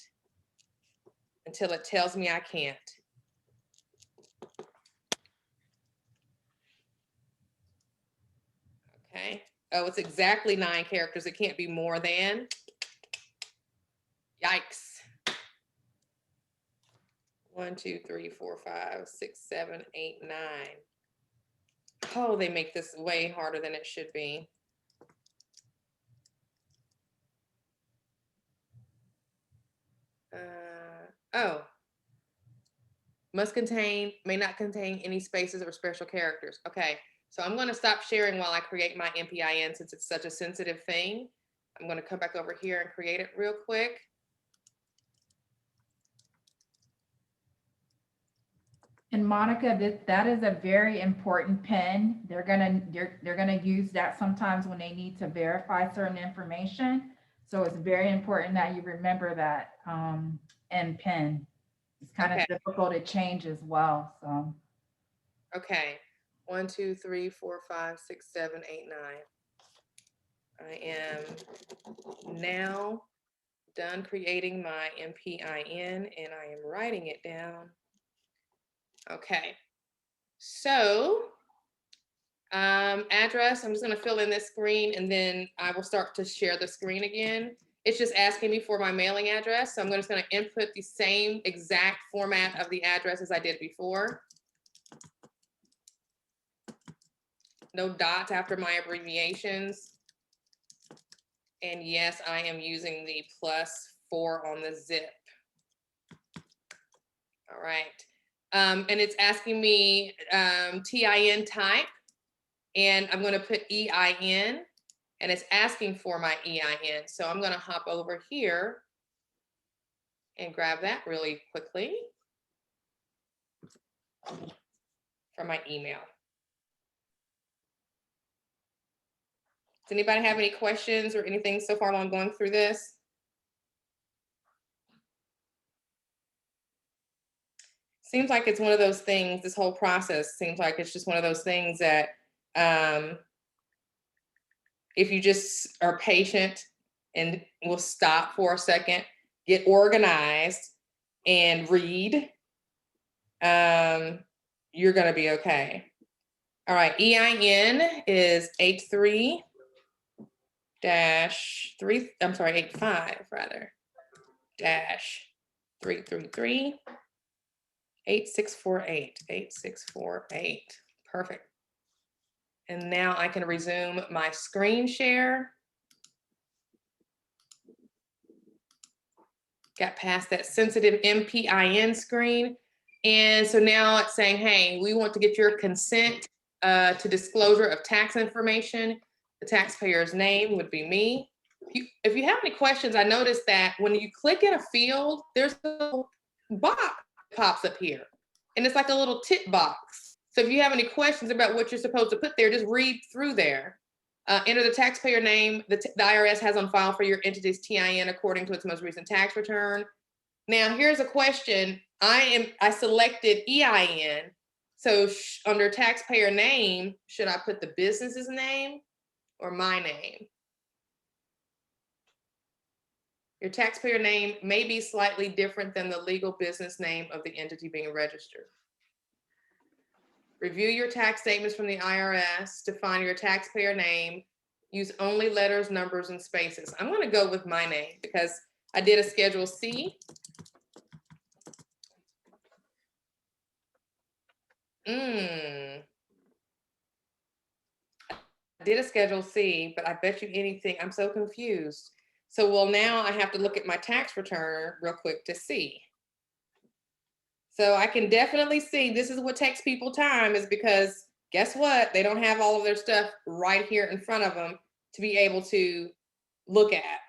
until it tells me I can't. Okay. Oh, it's exactly 9 characters. It can't be more than. Yikes. 1, 2, 3, 4, 5, 6, 7, 8, 9. Oh, they make this way harder than it should be. Oh. May not contain any spaces or special characters. Okay, so I'm going to stop sharing while I create my MPIN, since it's such a sensitive thing. I'm going to come back over here and create it real quick. And Monica, that is a very important PIN. They're gonna use that sometimes when they need to verify certain information. So it's very important that you remember that and PIN. It's kind of difficult to change as well. So. Okay, 1, 2, 3, 4, 5, 6, 7, 8, 9. I am now done creating my MPIN, and I am writing it down. Okay, so address, I'm just going to fill in this screen, and then I will start to share the screen again. It's just asking me for my mailing address, so I'm just going to input the same exact format of the address as I did before. No dots after my abbreviations. And yes, I am using the +4 on the zip. All right. And it's asking me TIN type, and I'm going to put EIN, and it's asking for my EIN. So I'm going to hop over here and grab that really quickly from my email. Does anybody have any questions or anything so far while I'm going through this? seems like it's one of those things, this whole process seems like it's just one of those things that if you just are patient and will stop for a second, get organized and read, you're gonna be okay. All right, EIN is 85 rather, dash 333 8648. Perfect. And now I can resume my screen share. Got past that sensitive MPIN screen. And so now it's saying, hey, we want to get your consent to disclosure of tax information. The taxpayer's name would be me. If you have any questions, I noticed that when you click in a field, there's a box that pops up here. And it's like a little tip box. So if you have any questions about what you're supposed to put there, just read through there. Enter the taxpayer name the IRS has on file for your entity's TIN according to its most recent tax return. Now, here's a question. I selected EIN. So under taxpayer name, should I put the business's name or my name? Your taxpayer name may be slightly different than the legal business name of the entity being registered. Review your tax statements from the IRS to find your taxpayer name. Use only letters, numbers, and spaces. I'm going to go with my name because I did a Schedule C. I did a Schedule C, but I bet you anything, I'm so confused. So, well, now I have to look at my tax return real quick to see. So I can definitely see this is what takes people time, is because guess what? They don't have all of their stuff right here in front of them to be able to look at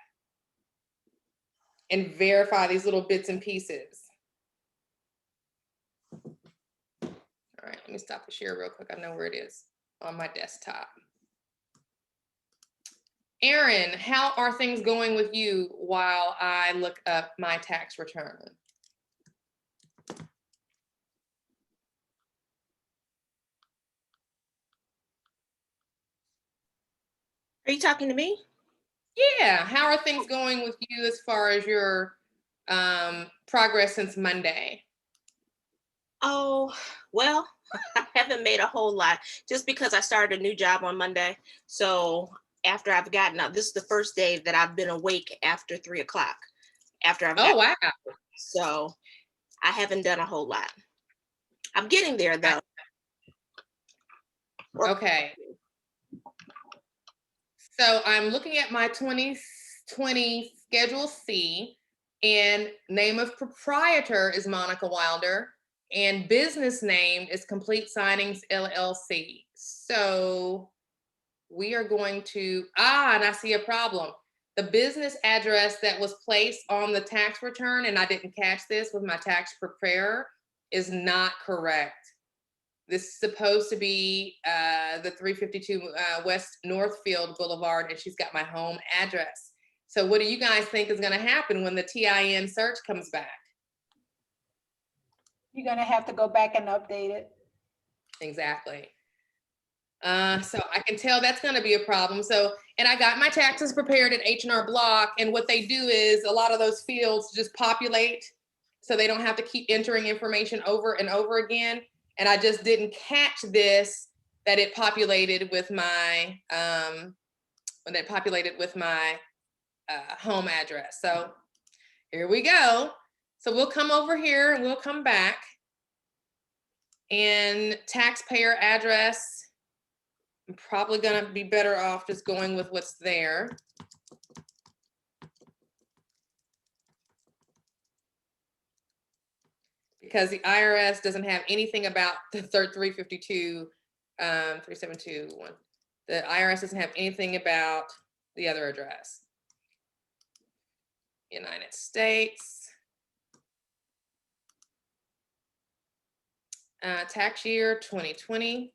and verify these little bits and pieces. All right, let me stop the share real quick. I know where it is on my desktop. Erin, how are things going with you while I look up my tax return? Are you talking to me? Yeah, how are things going with you as far as your progress since Monday? Oh, well, I haven't made a whole lot just because I started a new job on Monday. So after I've gotten up, this is the first day that I've been awake after 3 o'clock. Oh, wow. So I haven't done a whole lot. I'm getting there though. Okay. So I'm looking at my 2020 Schedule C, and name of proprietor is Monica Wilder, and business name is Complete Signings LLC. So we are going to, and I see a problem. The business address that was placed on the tax return, and I didn't catch this with my tax preparer, is not correct. This is supposed to be the 352 West Northfield Boulevard, and she's got my home address. So what do you guys think is going to happen when the TIN search comes back? You're going to have to go back and update it. Exactly. So I can tell that's going to be a problem. So, and I got my taxes prepared at H&R Block, and what they do is a lot of those fields just populate, so they don't have to keep entering information over and over again. And I just didn't catch this, that it populated with my home address. So here we go. So we'll come over here and we'll come back. And taxpayer address, I'm probably gonna be better off just going with what's there. Because the IRS doesn't have anything about the 352, 3721. The IRS doesn't have anything about the other address. United States. Tax year 2020.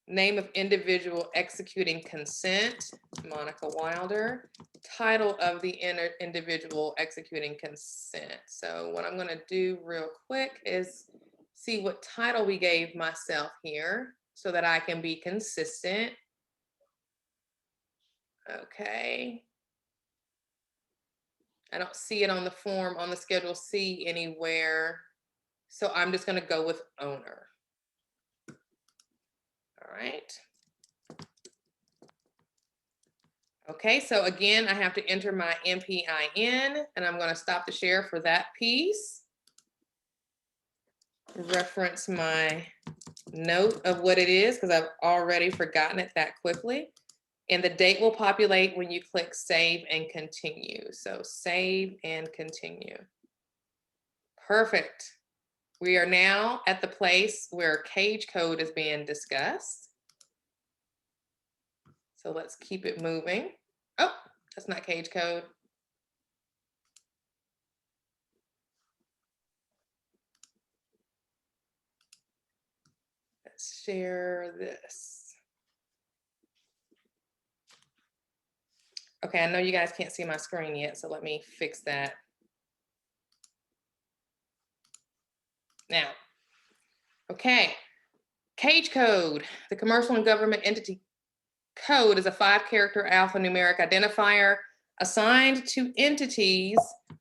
Name of individual executing consent, Monica Wilder. Title of the individual executing consent. So what I'm going to do real quick is see what title we gave myself here so that I can be consistent. Okay. I don't see it on the form on the Schedule C anywhere. So I'm just going to go with owner. All right. Okay, so again, I have to enter my MPIN, and I'm going to stop the share for that piece. Reference my note of what it is because I've already forgotten it that quickly. And the date will populate when you click save and continue. So save and continue. Perfect. We are now at the place where cage code is being discussed. So let's keep it moving. Oh, that's not cage code. Let's share this. Okay, I know you guys can't see my screen yet, so let me fix that. Now, okay, cage code, the commercial and government entity code is a 5-character alphanumeric identifier assigned to entities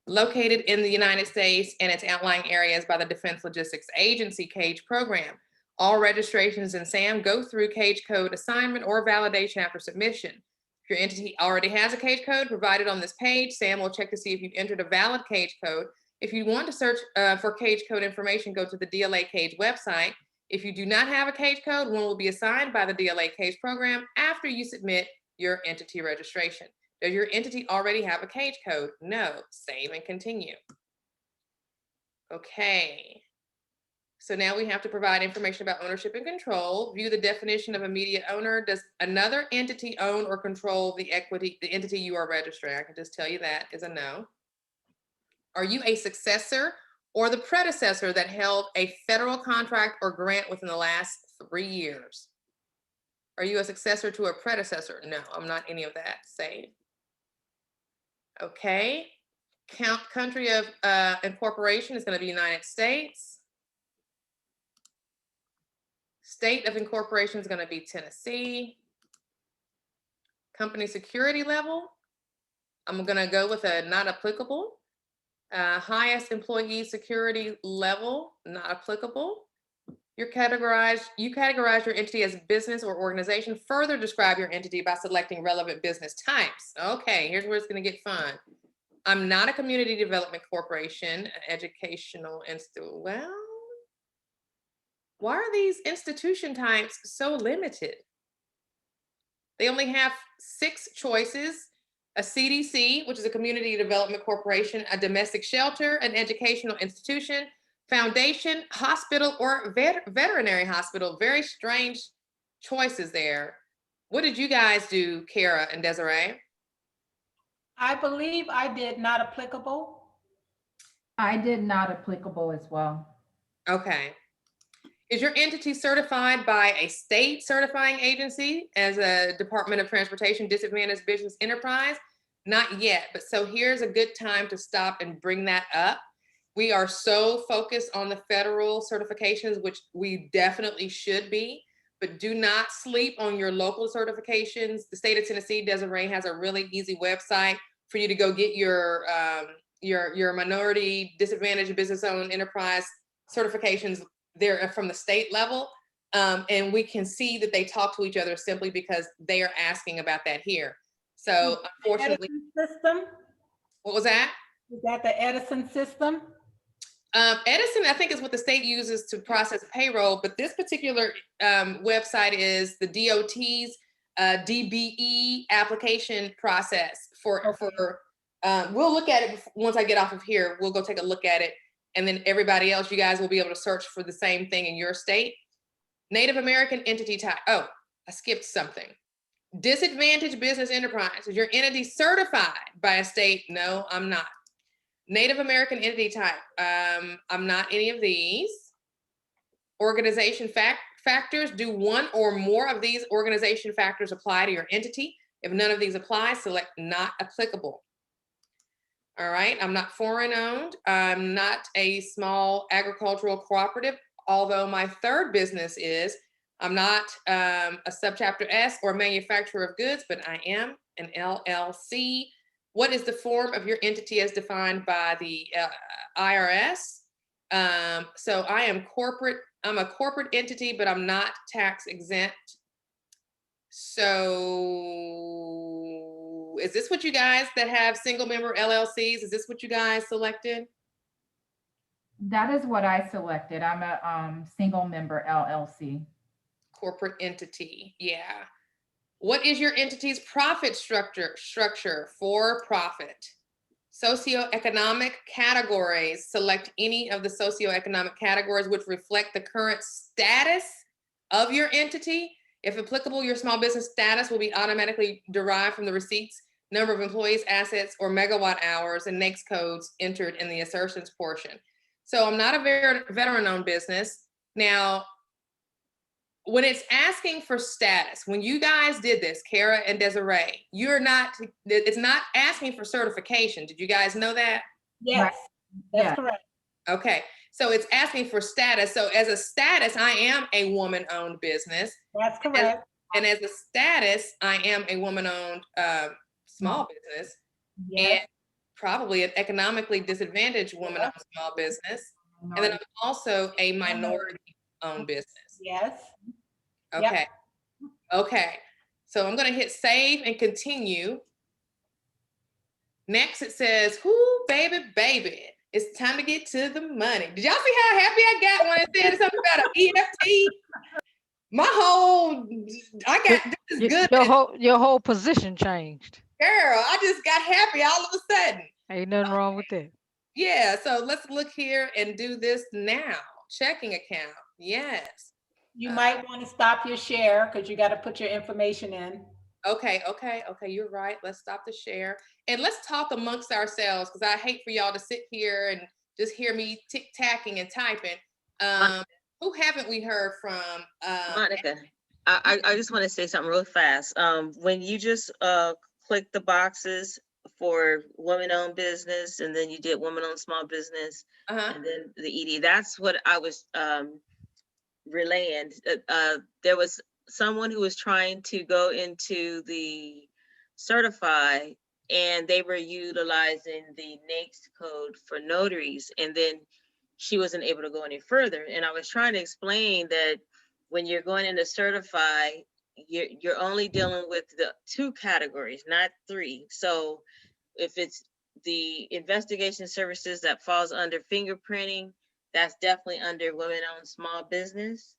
located in the United States and its outlying areas by the Defense Logistics Agency CAGE program. All registrations in SAM go through CAGE code assignment or validation after submission. If your entity already has a CAGE code provided on this page, SAM will check to see if you've entered a valid CAGE code. If you want to search for CAGE code information, go to the DLA CAGE website. If you do not have a CAGE code, one will be assigned by the DLA CAGE program after you submit your entity registration. Does your entity already have a CAGE code? No. Save and continue. Okay. So now we have to provide information about ownership and control. View the definition of immediate owner. Does another entity own or control the entity you are registering? I can just tell you that is a no. Are you a successor or the predecessor that held a federal contract or grant within the last 3 years? Are you a successor to a predecessor? No, I'm not any of that. Save. Okay. Country of incorporation is going to be United States. State of incorporation is going to be Tennessee. Company security level, I'm going to go with a not applicable. Highest employee security level, not applicable. You categorize your entity as business or organization. Further describe your entity by selecting relevant business types. Okay, here's where it's going to get fun. I'm not a community development corporation, educational institute. Well, why are these institution types so limited? They only have 6 choices. A CDC, which is a community development corporation, a domestic shelter, an educational institution, foundation, hospital, or veterinary hospital. Very strange choices there. What did you guys do, Kara and Desiree? I believe I did not applicable. I did not applicable as well. Okay. Is your entity certified by a state certifying agency as a Department of Transportation Disadvantaged Business Enterprise? Not yet, but so here's a good time to stop and bring that up. We are so focused on the federal certifications, which we definitely should be, but do not sleep on your local certifications. The state of Tennessee, Desiree, has a really easy website for you to go get your minority disadvantaged business owned enterprise certifications. They're from the state level, and we can see that they talk to each other simply because they are asking about that here. So unfortunately, system. What was that? Is that the Edison system? Edison, I think, is what the state uses to process payroll, but this particular website is the DOT's DBE application process for we'll look at it once I get off of here. We'll go take a look at it. And then everybody else, you guys will be able to search for the same thing in your state. Native American entity type. Oh, I skipped something. Disadvantaged business enterprise. Is your entity certified by a state? No, I'm not. Native American entity type. I'm not any of these. Organization factors. Do one or more of these organization factors apply to your entity? If none of these apply, select not applicable. All right, I'm not foreign owned. I'm not a small agricultural cooperative. although my third business is, I'm not a subchapter S or manufacturer of goods, but I am an LLC. What is the form of your entity as defined by the IRS? So I am corporate. I'm a corporate entity, but I'm not tax exempt. So is this what you guys that have single member LLCs, is this what you guys selected? That is what I selected. I'm a single member LLC. Corporate entity, yeah. What is your entity's profit structure? For profit. Socioeconomic categories. Select any of the socioeconomic categories which reflect the current status of your entity. If applicable, your small business status will be automatically derived from the receipts, number of employees, assets, or megawatt hours and NAICS codes entered in the assertions portion. So I'm not a veteran-owned business. Now, when it's asking for status, when you guys did this, Kara and Desiree, it's not asking for certification. Did you guys know that? Yes, that's correct. Okay, so it's asking for status. So as a status, I am a woman-owned business. That's correct. And as a status, I am a woman-owned small business. Yes. And probably an economically disadvantaged woman-owned small business. And then I'm also a minority-owned business. Yes. Okay. Yep. Okay. So I'm going to hit save and continue. Next, it says, "Whoo, baby, it's time to get to the money." Did y'all see how happy I got when it said something about an EFT? This is good. Your whole position changed. Girl, I just got happy all of a sudden. Ain't nothing wrong with that. Yeah, so let's look here and do this now. Checking account, yes. You might want to stop your share because you got to put your information in. Okay, you're right. Let's stop the share. And let's talk amongst ourselves because I hate for y'all to sit here and just hear me tick-tacking and typing. Who haven't we heard from? Monica, I just want to say something real fast. When you just click the boxes for women-owned business, and then you did women-owned small business, and then the ED, that's what I was relaying. There was someone who was trying to go into the certify, and they were utilizing the NAICS code for notaries, and then she wasn't able to go any further. And I was trying to explain that when you're going into certify, you're only dealing with the 2 categories, not 3. So if it's the investigation services that falls under fingerprinting, that's definitely under women-owned small business.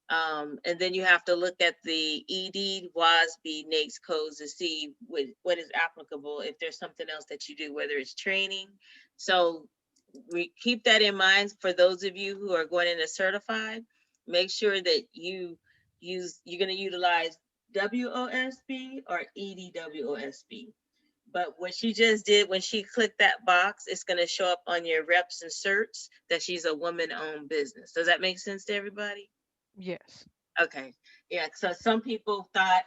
And then you have to look at the ED, WASB, NAICS codes to see what is applicable if there's something else that you do, whether it's training. So we keep that in mind for those of you who are going into certified. Make sure that you're going to utilize WOSB or EDWOSB. But what she just did, when she clicked that box, it's going to show up on your reps and certs that she's a woman-owned business. Does that make sense to everybody? Yes. Okay. Yeah. So some people thought,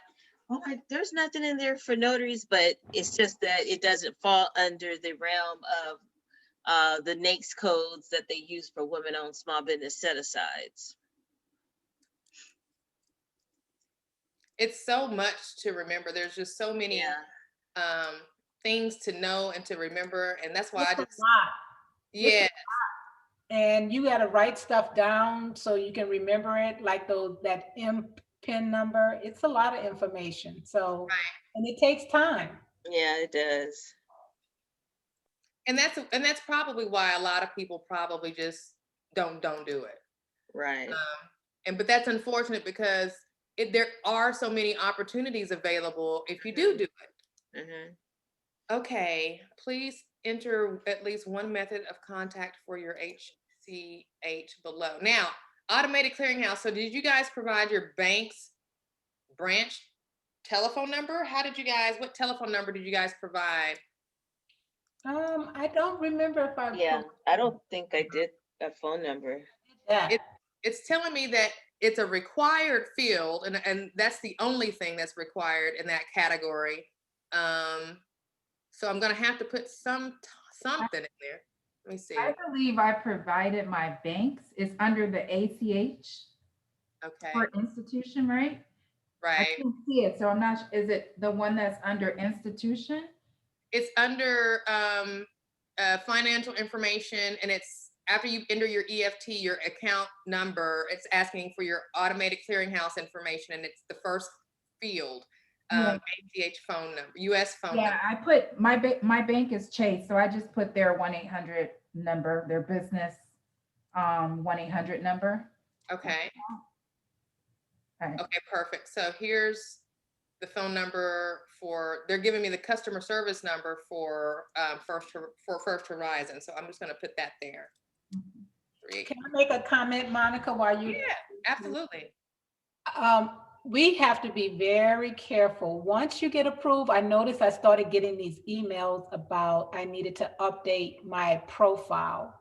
oh, there's nothing in there for notaries, but it's just that it doesn't fall under the realm of the NAICS codes that they use for women-owned small business set-asides. It's so much to remember. There's just so many things to know and to remember, and that's why It's and you got to write stuff down so you can remember it, like that PIN number. It's a lot of information. So, and it takes time. Yeah, it does. And that's probably why a lot of people probably just don't do it. Right. But that's unfortunate because there are so many opportunities available if you do it. Mm-hmm. Okay, please enter at least one method of contact for your HCH below. Now, automated clearinghouse. So did you guys provide your bank's branch telephone number? What telephone number did you guys provide? I don't remember if I don't think I did a phone number. Yeah. It's telling me that it's a required field, and that's the only thing that's required in that category. So I'm gonna have to put something in there. Let me see. I believe I provided my banks. It's under the ACH Okay. for institution, right? I Right. can't see it, so I'm not, is it the one that's under institution? It's under financial information, and it's after you enter your EFT, your account number, it's asking for your automated clearinghouse information, and it's the first field, Yeah. ACH phone number, US phone Yeah, number. I put my bank is Chase, so I just put their 1-800 number, their business 1-800 number. Okay. Okay. Okay, perfect. So here's the phone number for, they're giving me the customer service number for First Horizon. So I'm just going to put that there. Can I make a comment, Monica, while you? Yeah, absolutely. We have to be very careful. Once you get approved, I noticed I started getting these emails about I needed to update my profile.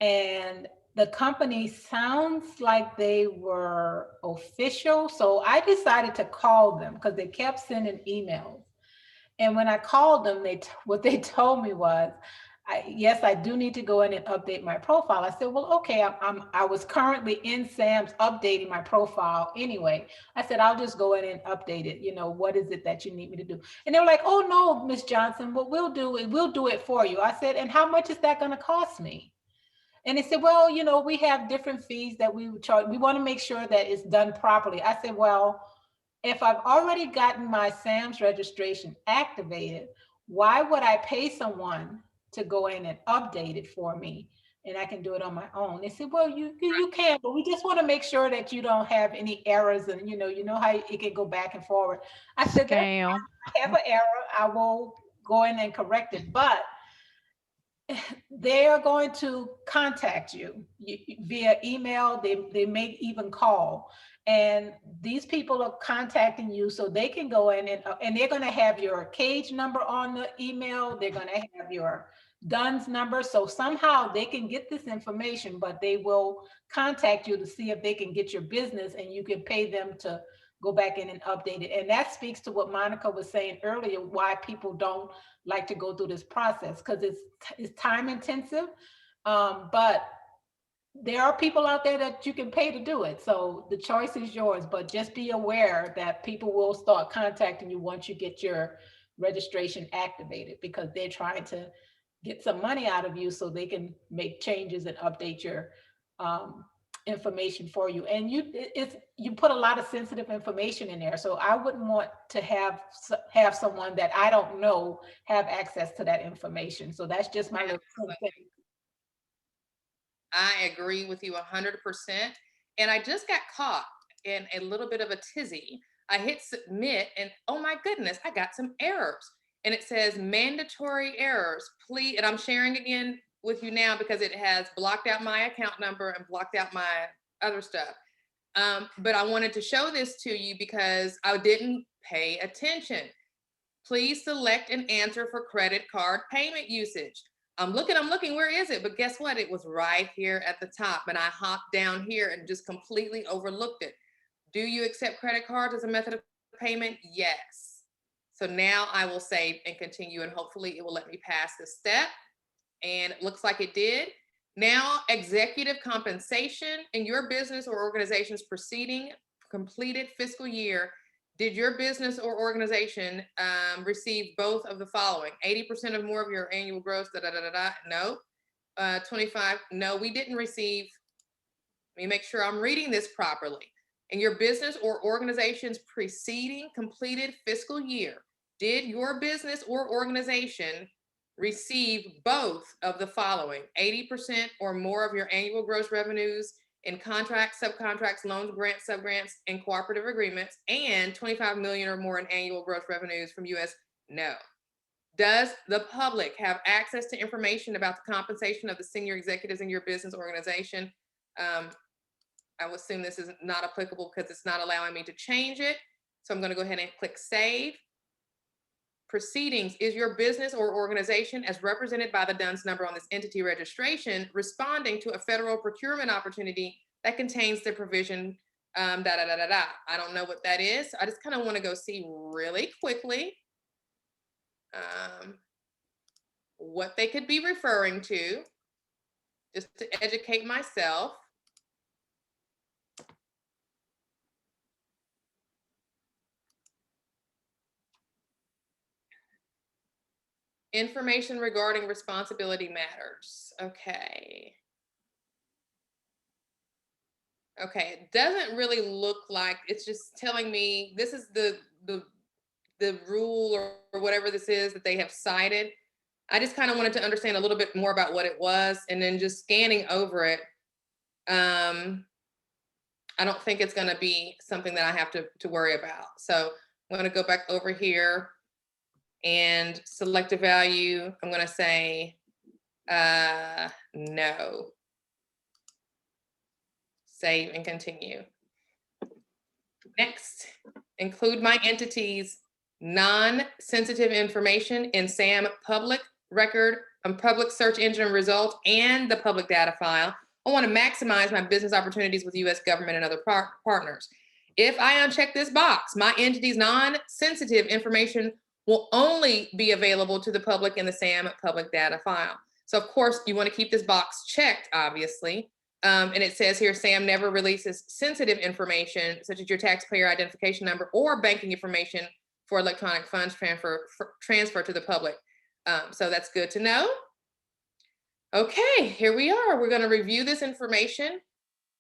And the company sounds like they were official. So I decided to call them because they kept sending emails. And when I called them, what they told me was, yes, I do need to go in and update my profile. I said, well, okay, I was currently in Sam's updating my profile anyway. I said, I'll just go in and update it. You know, what is it that you need me to do? And they were like, oh no, Miss Johnson, what we'll do it for you. I said, and how much is that going to cost me? And they said, well, you know, we have different fees that we would charge. We want to make sure that it's done properly. I said, well, if I've already gotten my SAMS registration activated, why would I pay someone to go in and update it for me? And I can do it on my own. They said, well, you can, but we just want to make sure that you don't have any errors, and you know how it can go back and forward. I said, Scam. I have an error, I will go in and correct it, but they are going to contact you via email. They may even call, and these people are contacting you so they can go in and they're going to have your cage number on the email. They're going to have your DUNS number. So somehow they can get this information, but they will contact you to see if they can get your business, and you can pay them to go back in and update it. And that speaks to what Monica was saying earlier, why people don't like to go through this process, because it's time intensive. But there are people out there that you can pay to do it. So the choice is yours, but just be aware that people will start contacting you once you get your registration activated, because they're trying to get some money out of you so they can make changes and update your information for you. And you put a lot of sensitive information in there, so I wouldn't want to have someone that I don't know have access to that information. So that's just my little thing. I agree with you 100%. And I just got caught in a little bit of a tizzy. I hit submit, and oh my goodness, I got some errors. And it says mandatory errors, please. And I'm sharing again with you now because it has blocked out my account number and blocked out my other stuff. But I wanted to show this to you because I didn't pay attention. Please select an answer for credit card payment usage. I'm looking, where is it? But guess what? It was right here at the top, and I hopped down here and just completely overlooked it. Do you accept credit cards as a method of payment? Yes. So now I will save and continue, and hopefully it will let me pass this step. And it looks like it did. Now, executive compensation in your business or organization's preceding completed fiscal year. Did your business or organization receive both of the following? 80% or more of your annual gross, no. 25, no, we didn't receive. Let me make sure I'm reading this properly. In your business or organization's preceding completed fiscal year, did your business or organization receive both of the following? 80% or more of your annual gross revenues in contracts, subcontracts, loans, grants, subgrants, and cooperative agreements, and 25 million or more in annual gross revenues from US? No. Does the public have access to information about the compensation of the senior executives in your business organization? I will assume this is not applicable because it's not allowing me to change it. So I'm going to go ahead and click save. Proceedings. Is your business or organization, as represented by the DUNS number on this entity registration, responding to a federal procurement opportunity that contains the provision I don't know what that is. I just kind of want to go see really quickly what they could be referring to. just to educate myself. Information regarding responsibility matters. Okay. Okay, it doesn't really look like, it's just telling me this is the rule or whatever this is that they have cited. I just kind of wanted to understand a little bit more about what it was, and then just scanning over it. I don't think it's going to be something that I have to worry about. So I'm going to go back over here and select a value. I'm going to say no. Save and continue. Next, include my entity's non-sensitive information in SAM public record and public search engine results and the public data file. I want to maximize my business opportunities with U.S. government and other partners. If I uncheck this box, my entity's non-sensitive information will only be available to the public in the SAM public data file. So of course, you want to keep this box checked, obviously. And it says here, SAM never releases sensitive information, such as your taxpayer identification number or banking information for electronic funds transfer to the public. So that's good to know. Okay, here we are. We're going to review this information.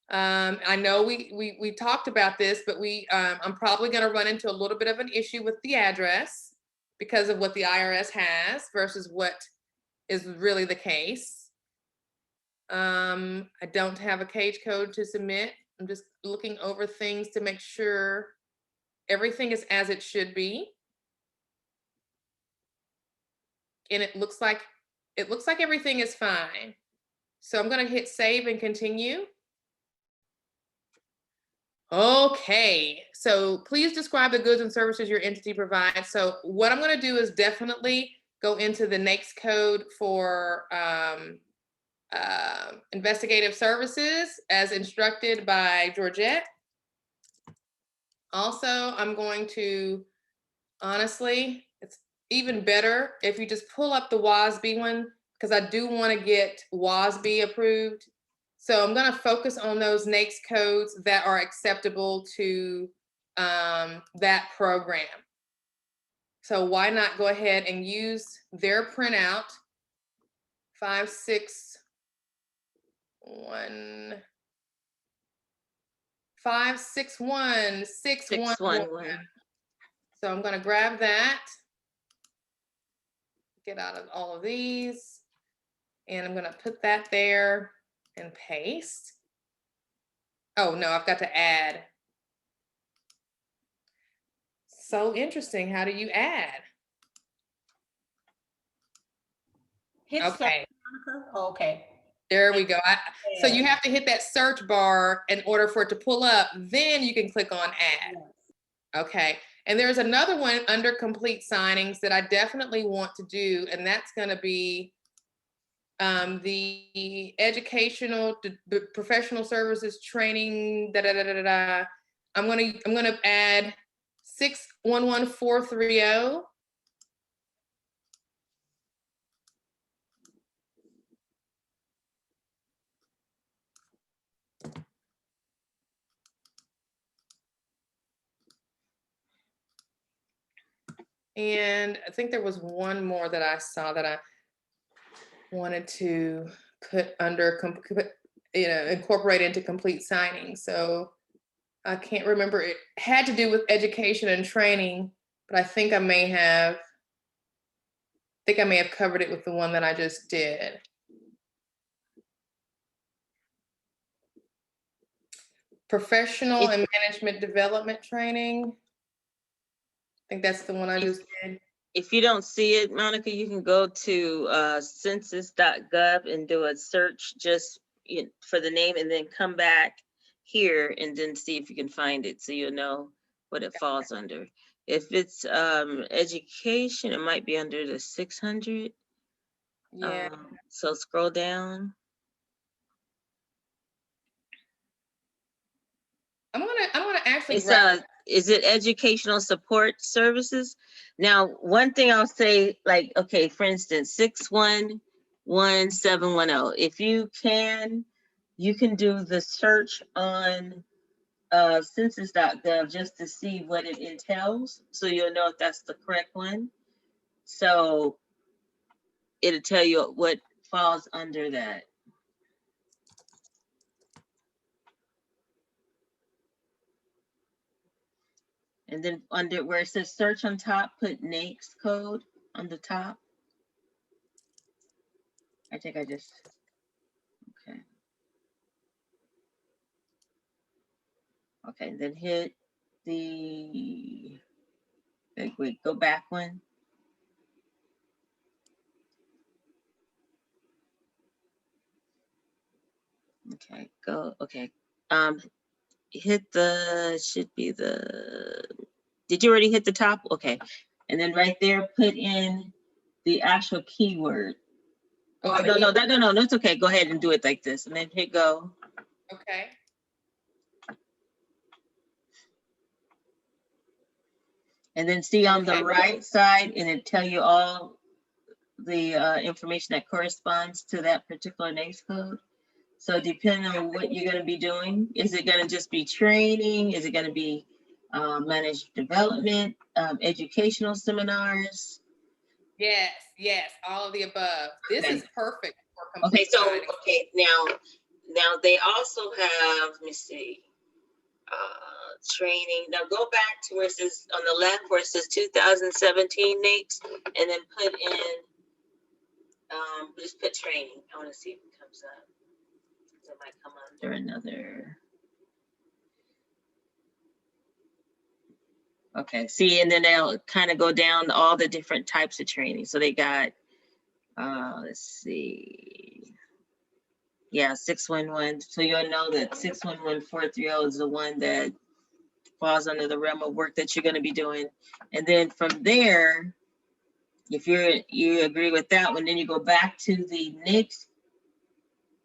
I know we talked about this, but I'm probably going to run into a little bit of an issue with the address because of what the IRS has versus what is really the case. I don't have a cage code to submit. I'm just looking over things to make sure everything is as it should be. And it looks like everything is fine. So I'm going to hit save and continue. Okay, so please describe the goods and services your entity provides. So what I'm going to do is definitely go into the next code for investigative services as instructed by Georgette. Also, I'm going to, honestly, it's even better if you just pull up the WASB one, because I do want to get WASB approved. So I'm going to focus on those NAICS codes that are acceptable to that program. So why not go ahead and use their printout, 561. 561-611. So I'm going to grab that, get out of all of these, and I'm going to put that there and paste. Oh no, I've got to add. So interesting. How do you add? Hit okay. Okay. There we go. So you have to hit that search bar in order for it to pull up. Then you can click on add. Okay. And there's another one under complete signings that I definitely want to do. And that's going to be the educational, the professional services training, I'm going to add 611430. And I think there was one more that I saw that I wanted to put under, incorporate into complete signing. So I can't remember. It had to do with education and training, but I think I may have covered it with the one that I just did. Professional and management development training. I think that's the one I just did. If you don't see it, Monica, you can go to census.gov and do a search just for the name, and then come back here and then see if you can find it, so you'll know what it falls under. If it's education, it might be under the 600. Yeah. So scroll down. I'm gonna actually. Is it educational support services? Now, one thing I'll say, like, okay, for instance, 611430 611-710. If you can do the search on census.gov just to see what it entails, so you'll know if that's the correct one. So it'll tell you what falls under that. And then under where it says search on top, put NAICS code on the top. I think I just, okay. Okay, then hit the, wait, go back one. Okay, go, okay. Hit the, should be the, did you already hit the top? Okay. And then right there, put in the actual keyword. Oh, no, it's okay. Go ahead and do it like this and then hit go. Okay. And then see on the right side, and it tell you all the information that corresponds to that particular NAICS code. So depending on what you're going to be doing, is it going to just be training? Is it going to be managed development, educational seminars? Yes, yes, all of the above. This is perfect for Okay, complete so signing. okay, now they also have, let me see, training. Now go back to where it says on the left where it says 2017 NAICS, and then put in just put training. I want to see if it comes up. It might come under another. Okay, see, and then they'll kind of go down all the different types of training. So they got, let's see, yeah, 611. So you'll know that 611430 is the one that falls under the realm of work that you're going to be doing. And then from there, if you agree with that one, then you go back to the next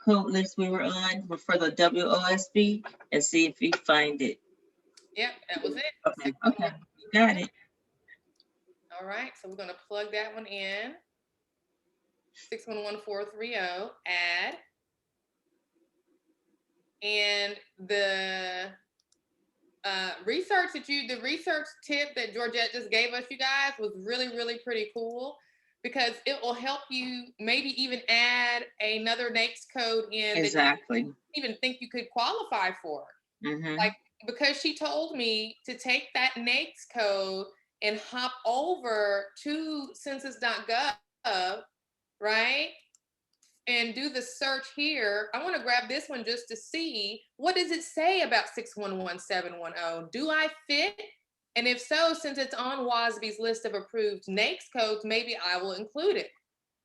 code list we were on for the WOSB and see if you find it. Yep, that was it. Okay, okay, got it. All right, so we're gonna plug that one in. 611430, add. And the research the research tip that Georgette just gave us, you guys, was really, really pretty cool, because it will help you maybe even add another NAICS code in Exactly. that you didn't even think you could qualify for. Mm-hmm. Like, because she told me to take that NAICS code and hop over to census.gov, right? And do the search here. I want to grab this one just to see, what does it say about 611710? Do I fit? And if so, since it's on WASB's list of approved NAICS codes, maybe I will include it.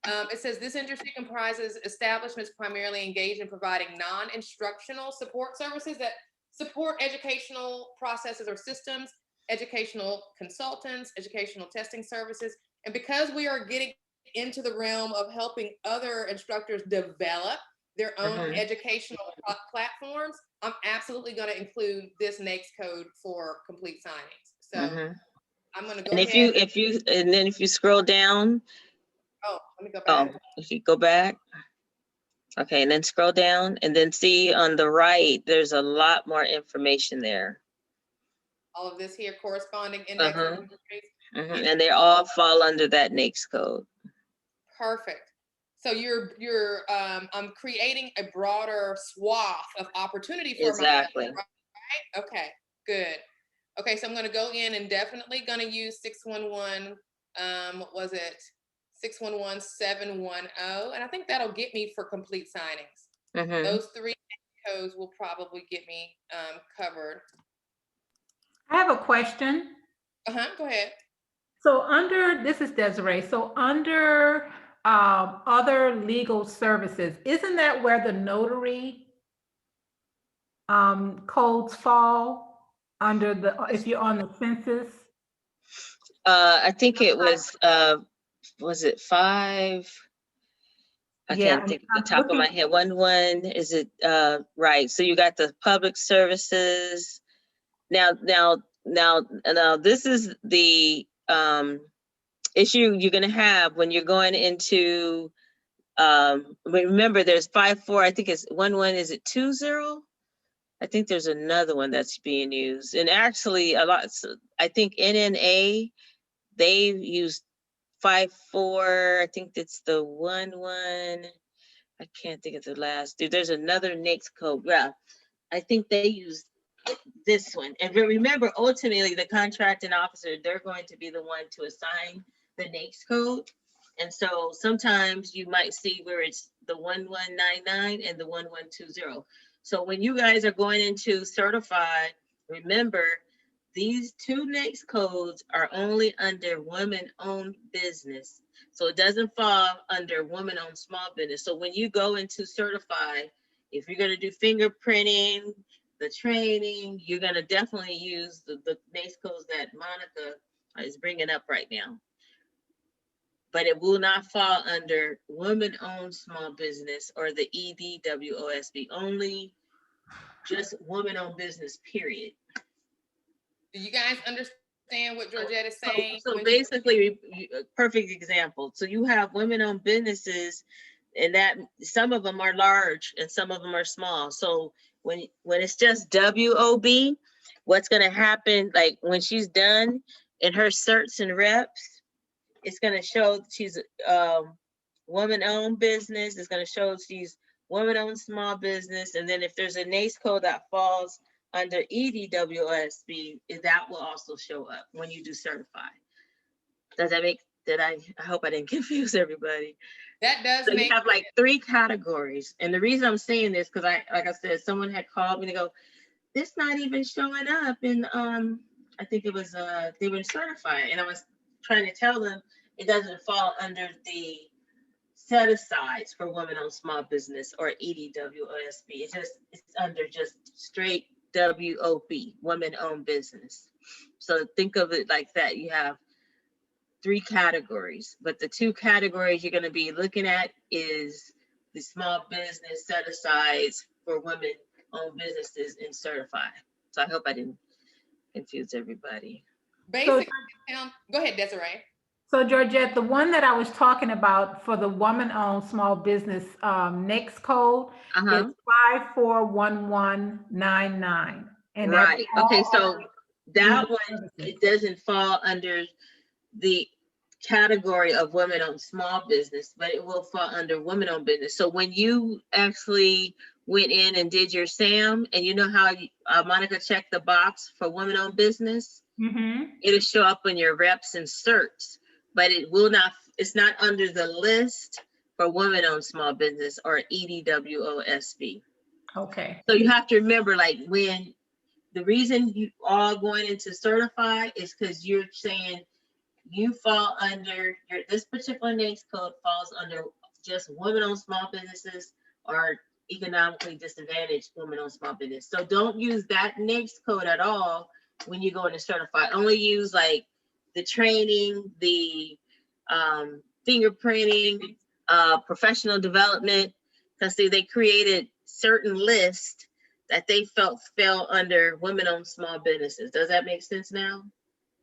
It says this industry comprises establishments primarily engaged in providing non-instructional support services that support educational processes or systems, educational consultants, educational testing services. And because we are getting into the realm of helping other instructors develop their own educational platforms, I'm absolutely going to include this NAICS code for complete signings. So I'm going to go ahead. And then if you scroll down. Oh, let me go back. Oh, if you go back. Okay, and then scroll down and then see on the right, there's a lot more information there. All of this here, corresponding index industries. And they all fall under that NAICS code. Perfect. So I'm creating a broader swath of opportunity for exactly. Right? Okay, good. Okay, so I'm going to go in and definitely going to use 611. What was it? 611710, and I think that'll get me for complete signings. Those three codes will probably get me covered. I have a question. Go ahead. So this is Desiree. So under other legal services, isn't that where the notary codes fall under if you're on the census? I think it was it 5? I can't think at the top of my head. 11, is it right? So you got the public services. Now this is the issue you're gonna have when you're going into Remember there's 5-4, I think it's 1-1, is it 2-0? I think there's another one that's being used. And actually I think NNA, they use 5-4. I think it's the 1-1. I can't think of the last. Dude, there's another NAICS code. Yeah, I think they use this one. And remember, ultimately, the contracting officer, they're going to be the one to assign the NAICS code. And so sometimes you might see where it's the 1199 and the 1120. So when you guys are going into certified, remember, these two NAICS codes are only under women-owned business. So it doesn't fall under women-owned small business. So when you go into certified, if you're going to do fingerprinting, the training, you're going to definitely use the NAICS codes that Monica is bringing up right now. But it will not fall under women-owned small business or the EDWOSB, only just women-owned business, period. Do you guys understand what Georgette is saying? So basically, perfect example. So you have women-owned businesses, and that some of them are large and some of them are small. So when it's just WOB, what's going to happen, like when she's done in her certs and reps, it's going to show she's woman-owned business. It's going to show she's woman-owned small business. And then if there's a NAICS code that falls under EDWOSB, that will also show up when you do certified. Does that make, I hope I didn't confuse everybody. That does so make you have like 3 categories. And the reason I'm saying this, because like I said, someone had called me to go, this not even showing up in, I think it was, they were certified. And I was trying to tell them it doesn't fall under the set asides for women-owned small business or EDWOSB. It's under just straight WOB, women-owned business. So think of it like that. You have 3 categories, but the 2 categories you're going to be looking at is the small business set asides for women-owned businesses and certified. So I hope I didn't confuse everybody. Basically, go ahead, Desiree. So Georgette, the one that I was talking about for the woman-owned small business NAICS code is 541199. And right. Okay, so that one, it doesn't fall under the category of women-owned small business, but it will fall under women-owned business. So when you actually went in and did your SAM, and you know how Monica checked the box for women-owned business, it'll show up in your reps and certs. But it will not, it's not under the list for women-owned small business or EDWOSB. Okay. So you have to remember, like, when the reason you are going into certified is because you're saying you fall under this particular NAICS code falls under just women-owned small businesses or economically disadvantaged women-owned small business. So don't use that NAICS code at all when you go into certified. Only use like the training, the fingerprinting, professional development, because they created certain lists that they felt fell under women-owned small businesses. Does that make sense now?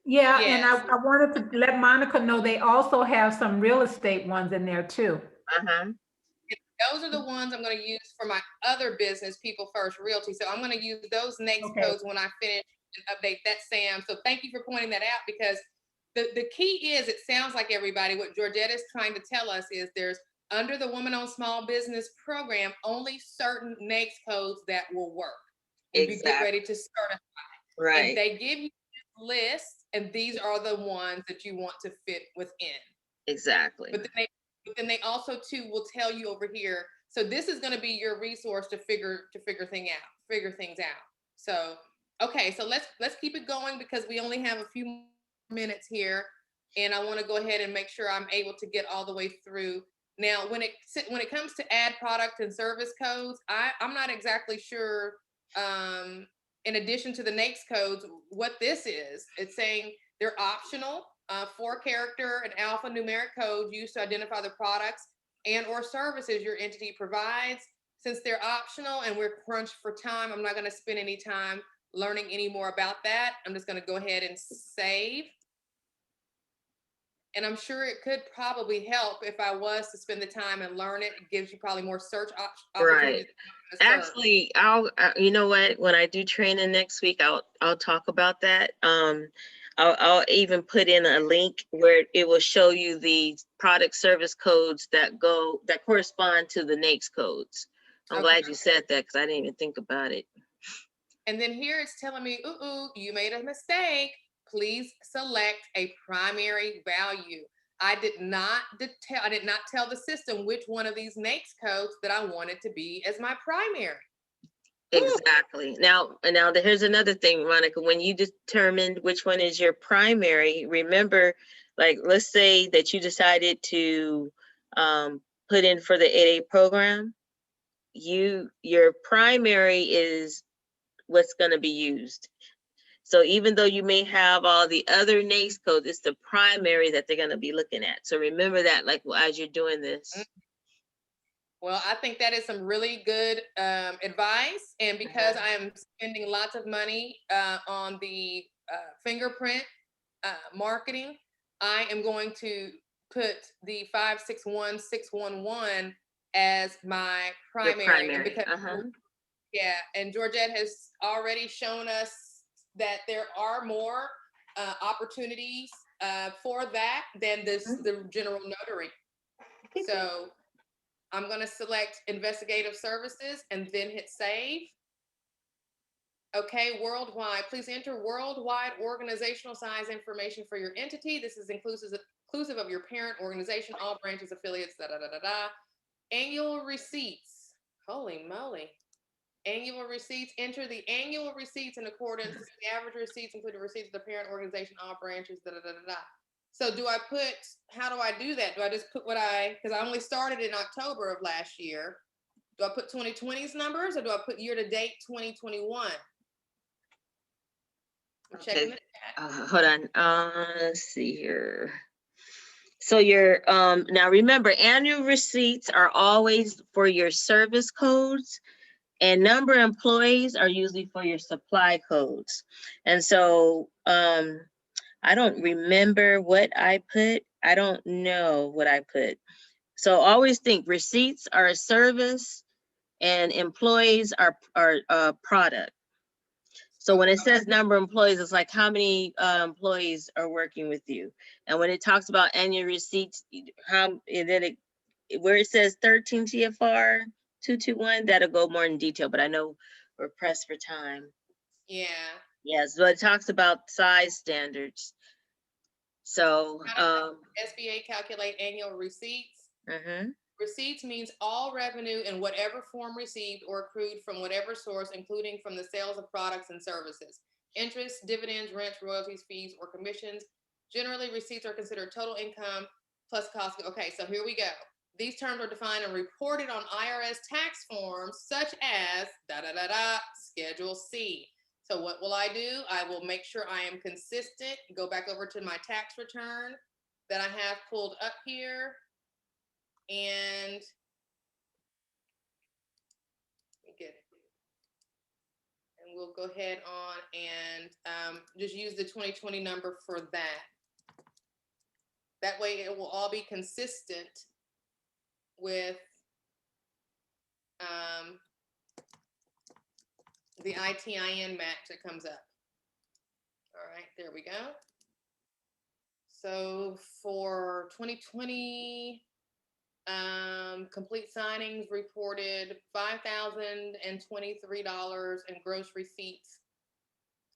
Yeah, yes. And I wanted to let Monica know they also have some real estate ones in there too. Those are the ones I'm going to use for my other business, People First Realty. So I'm going to use those NAICS codes when I finish and update that, Sam. So thank you for pointing that out, because the key is, it sounds like everybody, what Georgette is trying to tell us is there's under the Women-Owned Small Business Program, only certain NAICS codes that will work. And you get ready to certify. Right. And they give you this list, and these are the ones that you want to fit within. Exactly. But then they also too will tell you over here, so this is going to be your resource to figure things out. So okay, so let's keep it going, because we only have a few minutes here, and I want to go ahead and make sure I'm able to get all the way through. Now, when it comes to add product and service codes, I'm not exactly sure, in addition to the NAICS codes, what this is. It's saying they're optional, 4-character and alphanumeric codes used to identify the products and or services your entity provides. Since they're optional and we're crunched for time, I'm not going to spend any time learning any more about that. I'm just going to go ahead and save. And I'm sure it could probably help if I was to spend the time and learn it. It gives you probably more search opportunities. Right. Actually, you know what? When I do training next week, I'll talk about that. I'll even put in a link where it will show you the product service codes that correspond to the NAICS codes. I'm glad you said that because I didn't even think about it. And then here it's telling me, you made a mistake. Please select a primary value. I did not tell the system which one of these NAICS codes that I wanted to be as my primary. Exactly. Now here's another thing, Monica. When you determined which one is your primary, remember, like, let's say that you decided to put in for the 8A program. Your primary is what's going to be used. So even though you may have all the other NAICS codes, it's the primary that they're going to be looking at. So remember that, like, as you're doing this. Well, I think that is some really good advice. And because I am spending lots of money on the fingerprint marketing, I am going to put the 561611 as my primary. Your primary. Yeah, and Georgette has already shown us that there are more opportunities for that than the general notary. So I'm going to select investigative services and then hit save. Okay, worldwide. Please enter worldwide organizational size information for your entity. This is inclusive of your parent organization, all branches, affiliates, Annual receipts. Holy moly. Annual receipts. Enter the annual receipts in accordance with the average receipts, including receipts of the parent organization, all branches, So how do I do that? Do I just put because I only started in October of last year. Do I put 2020's numbers or do I put year-to-date 2021? I'm checking it. Hold on. Let's see here. So now remember, annual receipts are always for your service codes, and number of employees are usually for your supply codes. And so I don't remember what I put. I don't know what I put. So always think receipts are a service and employees are a product. So when it says number of employees, it's like how many employees are working with you. And when it talks about annual receipts, where it says 13 CFR 221, that'll go more in detail, but I know we're pressed for time. Yeah. Yes, so it talks about size standards. So SBA calculate annual receipts. Receipts means all revenue in whatever form received or accrued from whatever source, including from the sales of products and services. Interest, dividends, rents, royalties, fees, or commissions. Generally, receipts are considered total income plus cost. Okay, so here we go. These terms are defined and reported on IRS tax forms such as Schedule C. So what will I do? I will make sure I am consistent. Go back over to my tax return that I have pulled up here. And we'll go ahead on and just use the 2020 number for that. That way it will all be consistent with the ITIN match that comes up. All right, there we go. So for 2020, complete signings reported $5,023 in gross receipts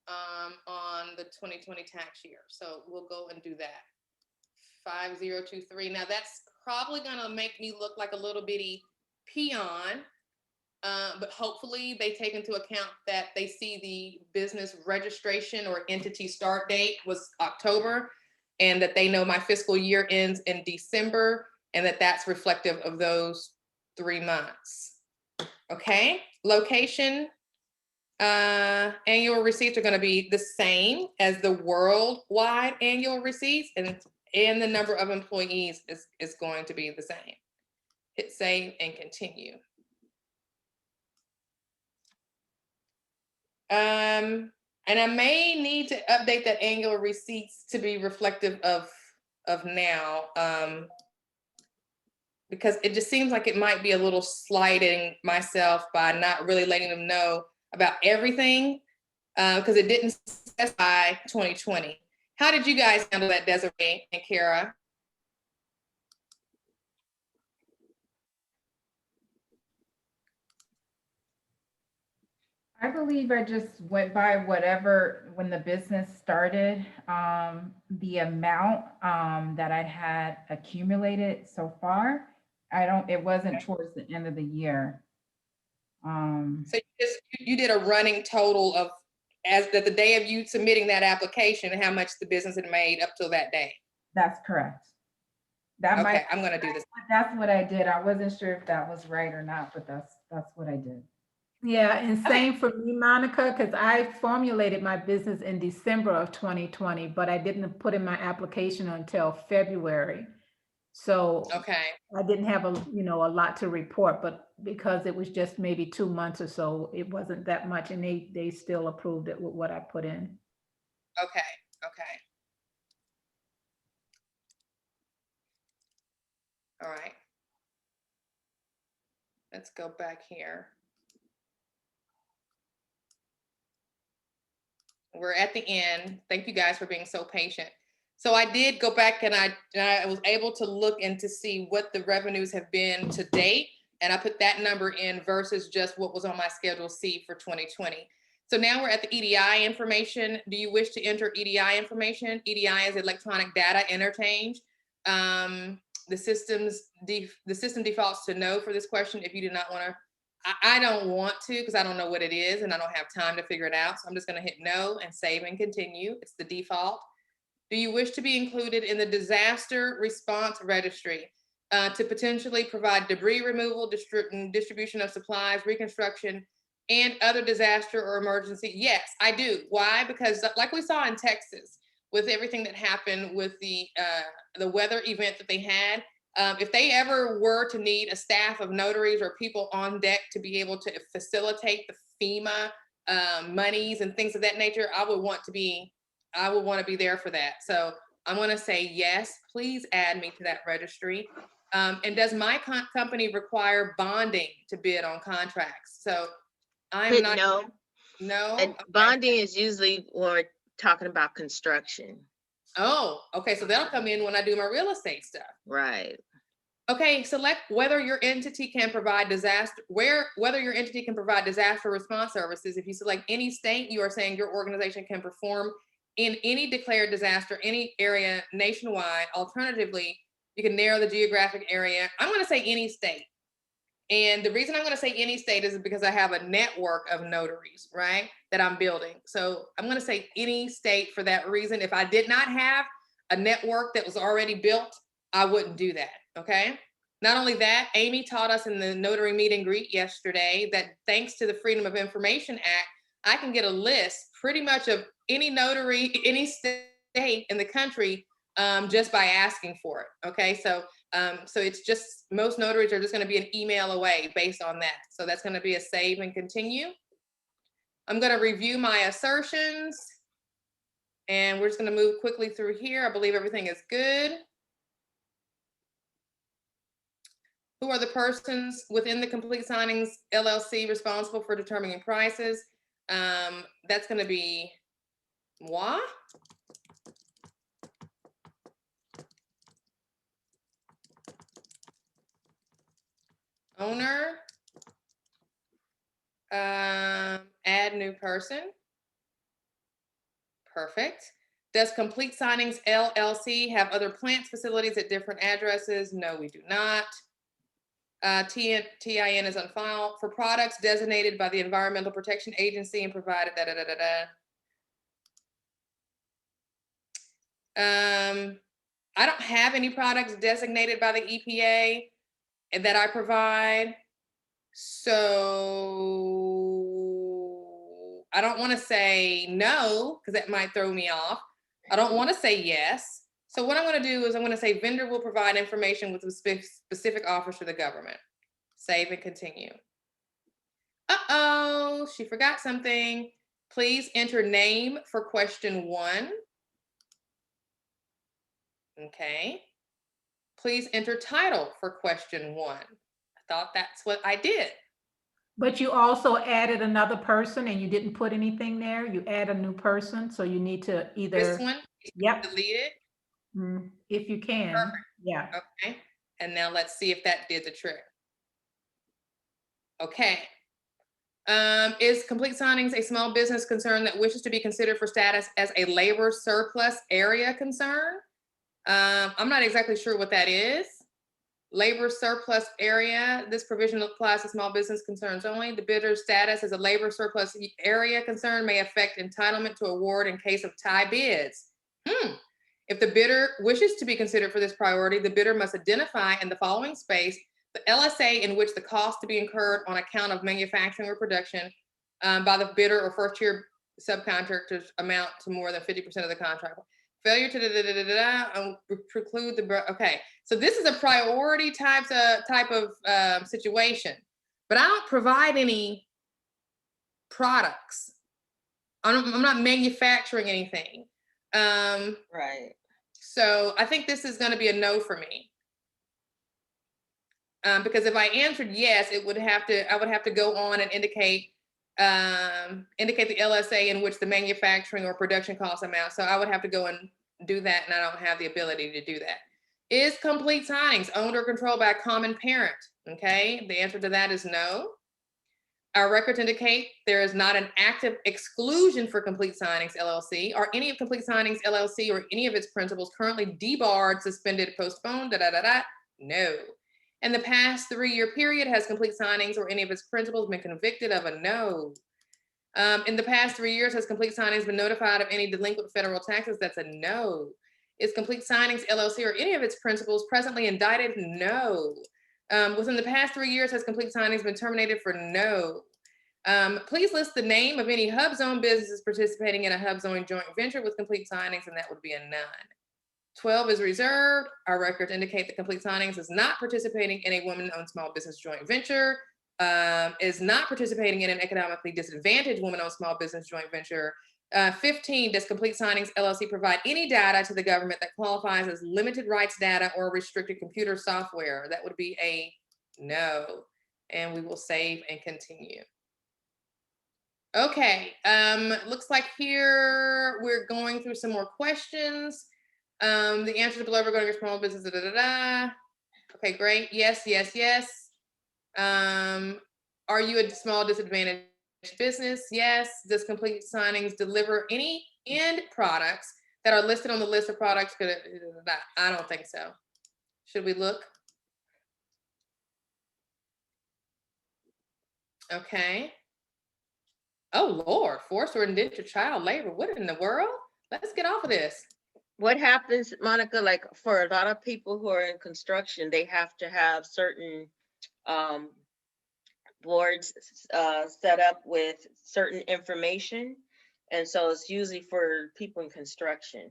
on the 2020 tax year. So we'll go and do that. 5023. Now that's probably gonna make me look like a little bitty peon, but hopefully they take into account that they see the business registration or entity start date was October, and that they know my fiscal year ends in December, and that's reflective of those 3 months. Okay, location, annual receipts are going to be the same as the worldwide annual receipts, and the number of employees is going to be the same. Hit save and continue. And I may need to update that annual receipts to be reflective of of now, because it just seems like it might be a little slighting myself by not really letting them know about everything, because it didn't specify 2020. How did you guys handle that, Desiree and Kara? I believe I just went by whatever, when the business started, the amount that I had accumulated so far. It wasn't towards the end of the year. So you did a running total of, as that the day of you submitting that application, and how much the business had made up till that day. That's correct. Okay, I'm gonna do this. That's what I did. I wasn't sure if that was right or not, but that's what I did. Yeah, and same for me, Monica, because I formulated my business in December of 2020, but I didn't put in my application until February. So okay, I didn't have a lot to report, but because it was just maybe 2 months or so, it wasn't that much, and they still approved it with what I put in. Okay. All right. Let's go back here. We're at the end. Thank you guys for being so patient. So I did go back and I was able to look and to see what the revenues have been to date. And I put that number in versus just what was on my Schedule C for 2020. So now we're at the EDI information. Do you wish to enter EDI information? EDI is electronic data interchange. The system defaults to no for this question if you do not want to. I don't want to, because I don't know what it is and I don't have time to figure it out. So I'm just going to hit no and save and continue. It's the default. Do you wish to be included in the disaster response registry to potentially provide debris removal, distribution of supplies, reconstruction, and other disaster or emergency? Yes, I do. Why? Because like we saw in Texas, with everything that happened with the weather event that they had, if they ever were to need a staff of notaries or people on deck to be able to facilitate the FEMA monies and things of that nature, I would want to be there for that. So I'm going to say yes, please add me to that registry. And does my company require bonding to bid on contracts? So I'm not. No. And okay. bonding is usually when we're talking about construction. Oh, okay. So that'll come in when I do my real estate stuff. Right. Okay, select whether your entity can provide disaster response services. If you select any state, you are saying your organization can perform in any declared disaster, any area nationwide. Alternatively, you can narrow the geographic area. I'm going to say any state. And the reason I'm going to say any state is because I have a network of notaries, right, that I'm building. So I'm going to say any state for that reason. If I did not have a network that was already built, I wouldn't do that. Okay. Not only that, Amy taught us in the notary meet and greet yesterday that thanks to the Freedom of Information Act, I can get a list pretty much of any notary, any state in the country just by asking for it. Okay. So it's just, most notaries are just going to be an email away based on that. So that's going to be a save and continue. I'm going to review my assertions and we're just going to move quickly through here. I believe everything is good. Who are the persons within the Complete Signings LLC responsible for determining prices? That's going to be moi. Owner. Add new person. Perfect. Does Complete Signings LLC have other plants, facilities at different addresses? No, we do not. TIN is on file for products designated by the Environmental Protection Agency and provided I don't have any products designated by the EPA that I provide. So I don't want to say no, because that might throw me off. I don't want to say yes. So what I'm going to do is I'm going to say vendor will provide information with specific offers to the government. Save and continue. Uh-oh, she forgot something. Please enter name for question 1. Okay. Please enter title for question 1. I thought that's what I did. But you also added another person and you didn't put anything there. You add a new person, so you need to either. This one, yep, delete it. If you can. Perfect. Yeah. Okay. And now let's see if that did the trick. Okay. Is complete signings a small business concern that wishes to be considered for status as a labor surplus area concern? I'm not exactly sure what that is. Labor surplus area. This provision applies to small business concerns only. The bidder's status as a labor surplus area concern may affect entitlement to award in case of tie bids. If the bidder wishes to be considered for this priority, the bidder must identify in the following space the LSA in which the cost to be incurred on account of manufacturing or production by the bidder or first-tier subcontractors amount to more than 50% of the contract. Failure to preclude the, okay. So this is a priority type of situation, but I don't provide any products. I'm not manufacturing anything. Right. So I think this is going to be a no for me. Because if I answered yes, I would have to go on and indicate the LSA in which the manufacturing or production costs amount. So I would have to go and do that, and I don't have the ability to do that. Is complete signings owned or controlled by a common parent? Okay, the answer to that is no. Our records indicate there is not an active exclusion for Complete Signings LLC. Are any of Complete Signings LLC or any of its principals currently debarred, suspended, postponed, No. In the past 3-year period, has Complete Signings or any of its principals been convicted of a no? In the past 3 years, has Complete Signings been notified of any delinquent federal taxes? That's a no. Is Complete Signings LLC or any of its principals presently indicted? No. Within the past 3 years, has Complete Signings been terminated for no? Please list the name of any HUBZone businesses participating in a HUBZone joint venture with Complete Signings, and that would be a none. 12 is reserved. Our records indicate that Complete Signings is not participating in a woman-owned small business joint venture, is not participating in an economically disadvantaged woman-owned small business joint venture. 15, does Complete Signings LLC provide any data to the government that qualifies as limited rights data or restricted computer software? That would be a no. And we will save and continue. Okay, looks like here we're going through some more questions. The answers below are going to small business, Okay, great. Yes, yes, yes. Are you a small disadvantaged business? Yes. Does Complete Signings deliver any end products that are listed on the list of products? I don't think so. Should we look? Okay. Oh Lord, forced or indentured child labor. What in the world? Let's get off of this. What happens, Monica, like for a lot of people who are in construction, they have to have certain boards set up with certain information. And so it's usually for people in construction.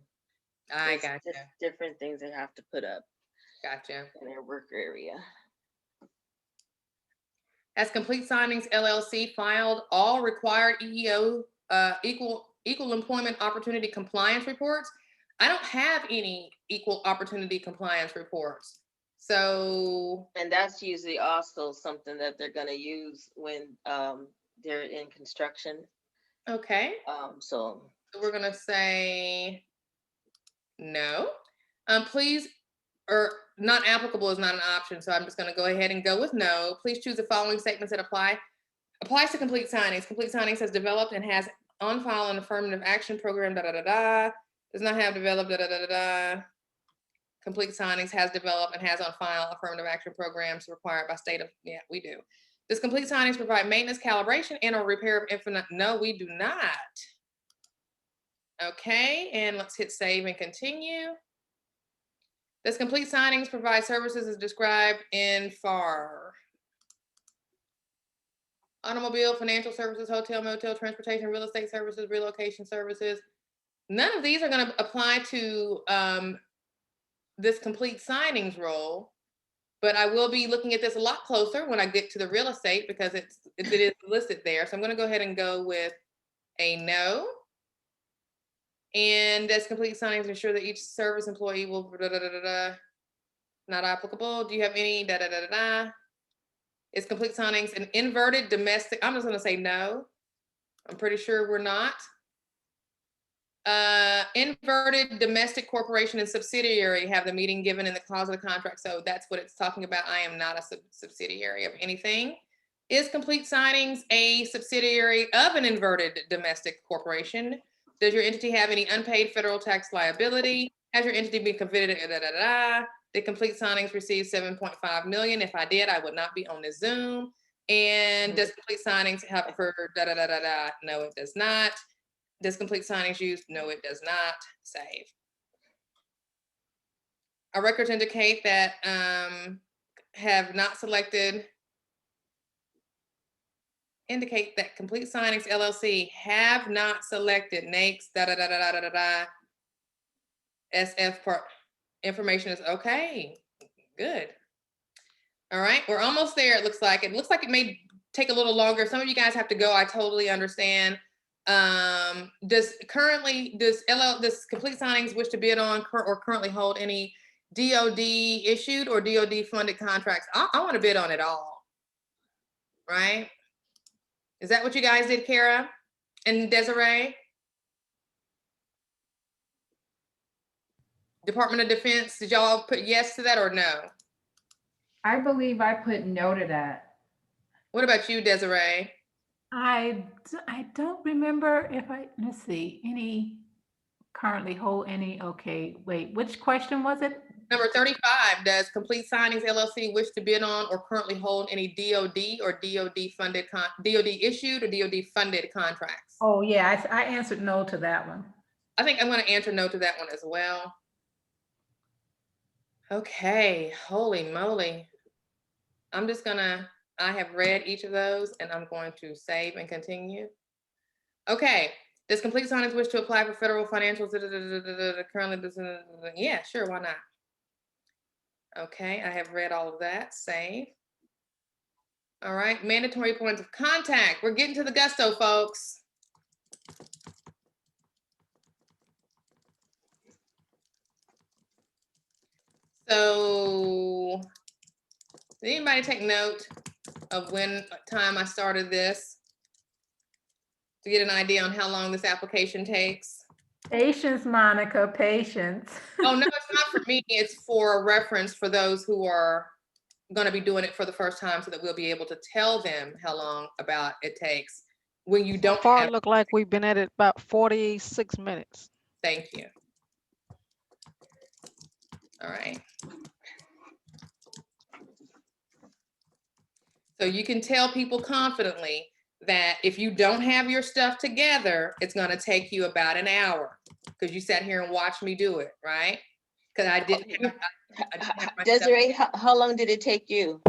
I gotcha. Different things they have to put up. Gotcha. In their work area. Has Complete Signings LLC filed all required EEO equal employment opportunity compliance reports? I don't have any equal opportunity compliance reports. So, and that's usually also something that they're going to use when they're in construction. Okay. So we're going to say no. Please, or not applicable is not an option. So I'm just going to go ahead and go with no. Please choose the following statements that applies to Complete Signings. Complete Signings has developed and has on file an affirmative action program, does not have developed, Complete Signings has developed and has on file affirmative action programs required by state of, yeah, we do. Does Complete Signings provide maintenance, calibration, and or repair of infinite? No, we do not. Okay, and let's hit save and continue. Does Complete Signings provide services as described in FAR? Automobile, financial services, hotel, motel, transportation, real estate services, relocation services. None of these are going to apply to this Complete Signings role, but I will be looking at this a lot closer when I get to the real estate because it is listed there. So I'm going to go ahead and go with a no. And does complete signings ensure that each service employee will not applicable? Do you have any Is complete signings an inverted domestic? I'm just gonna say no. I'm pretty sure we're not. Inverted domestic corporation and subsidiary have the meeting given in the clause of the contract. So that's what it's talking about. I am not a subsidiary of anything. Is complete signings a subsidiary of an inverted domestic corporation? Does your entity have any unpaid federal tax liability? Has your entity been convicted? Did complete signings receive 7.5 million? If I did, I would not be on this Zoom. And does complete signings have occurred? No, it does not. Does complete signings use? No, it does not. Save. Our records indicate that have not selected. Indicate that complete signings LLC have not selected NAICS SF part. Information is okay. Good. All right, we're almost there. It looks like it may take a little longer. Some of you guys have to go. I totally understand. Does complete signings wish to bid on or currently hold any DoD issued or DoD funded contracts? I want to bid on it all. Right? Is that what you guys did, Kara and Desiree? Department of Defense, did y'all put yes to that or no? I believe I put no to that. What about you, Desiree? I don't remember if let's see, any currently hold any, okay, wait, which question was it? Number 35, does Complete Signings LLC wish to bid on or currently hold any DoD or DoD funded, DoD issued or DoD funded contracts? Oh yeah, I answered no to that one. I think I'm going to answer no to that one as well. Okay, holy moly. I have read each of those and I'm going to save and continue. Okay, does Complete Signings wish to apply for federal financials? Currently, yeah, sure, why not? Okay, I have read all of that, save. All right, mandatory points of contact. We're getting to the gusto, folks. So, did anybody take note of when time I started this to get an idea on how long this application takes? Patience, Monica, patience. Oh, no, it's not for me. It's for reference for those who are going to be doing it for the first time so that we'll be able to tell them how long about it takes when you don't. So far, it look like we've been at it about 46 minutes. Thank you. All right. So you can tell people confidently that if you don't have your stuff together, it's going to take you about an hour because you sat here and watched me do it, right? Because I didn't have my Desiree, how long did it take you?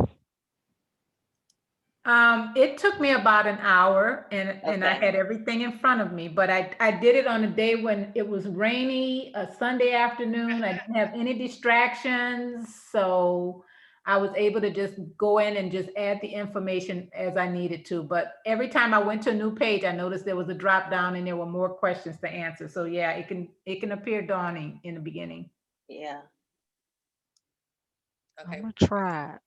It took me about an hour and I Okay. had everything in front of me, but I did it on a day when it was rainy, a Sunday afternoon. I didn't have any distractions. So I was able to just go in and just add the information as I needed to. But every time I went to a new page, I noticed there was a drop down and there were more questions to answer. So yeah, it can appear daunting in the beginning. Yeah. Okay. I'm gonna try it.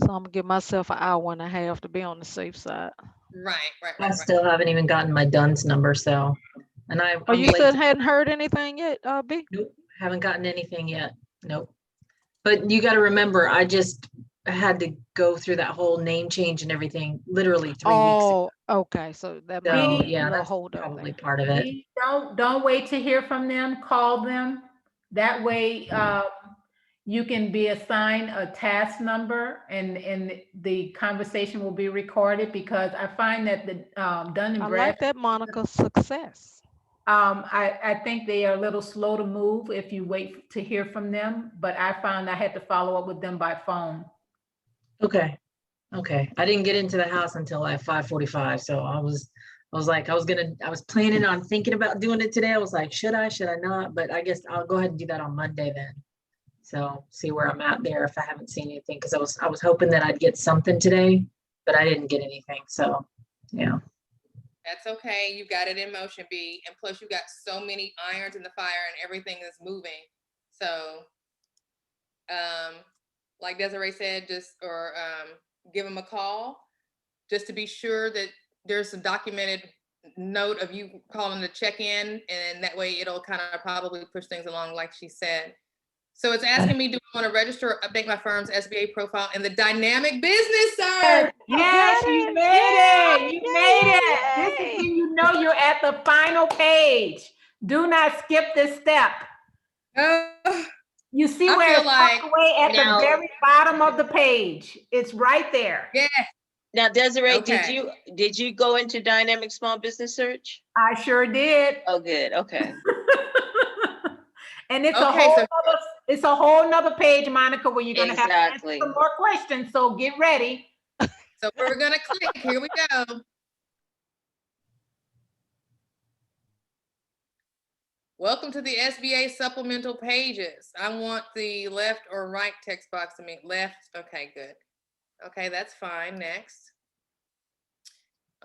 So I'm gonna give myself an hour and a half to be on the safe side. Right. I still haven't even gotten my DUNS number, so, and Oh, I'm you late. still hadn't heard anything yet, B? Nope, haven't gotten anything yet. Nope. But you got to remember, I just had to go through that whole name change and everything literally 3 weeks ago. Oh, okay. So that So might be a yeah, little that's hold up probably there. part of it. Don't wait to hear from them. Call them. That way, you can be assigned a task number, and the conversation will be recorded, because I find that the Dun and I Bradstreet, like that, Monica. Success. I think they are a little slow to move if you wait to hear from them, but I found I had to follow up with them by phone. Okay. I didn't get into the house until like 5:45. So I was planning on thinking about doing it today. I was like, should I not? But I guess I'll go ahead and do that on Monday then. So see where I'm at there if I haven't seen anything, because I was hoping that I'd get something today, but I didn't get anything. So yeah. That's okay. You've got it in motion, B. And plus you've got so many irons in the fire and everything is moving. So, like Desiree said, give them a call just to be sure that there's a documented note of you calling to check in, and that way it'll kind of probably push things along like she said. So it's asking me, do I want to register or update my firm's SBA profile in the dynamic business search? Yes, you made it. You made it. This is when you know you're at the final page. Do not skip this step. You see where it's tucked away at the very bottom of the page. It's right there. Yeah. Now, Desiree, Okay. did you go into dynamic small business search? I sure did. Oh, good. Okay. And it's a whole nother page, Monica, where you're gonna have to answer some more questions. So get ready. So we're gonna click. Here we go. Welcome to the SBA supplemental pages. I want the left or right text box to mean left. Okay, good. Okay, that's fine. Next.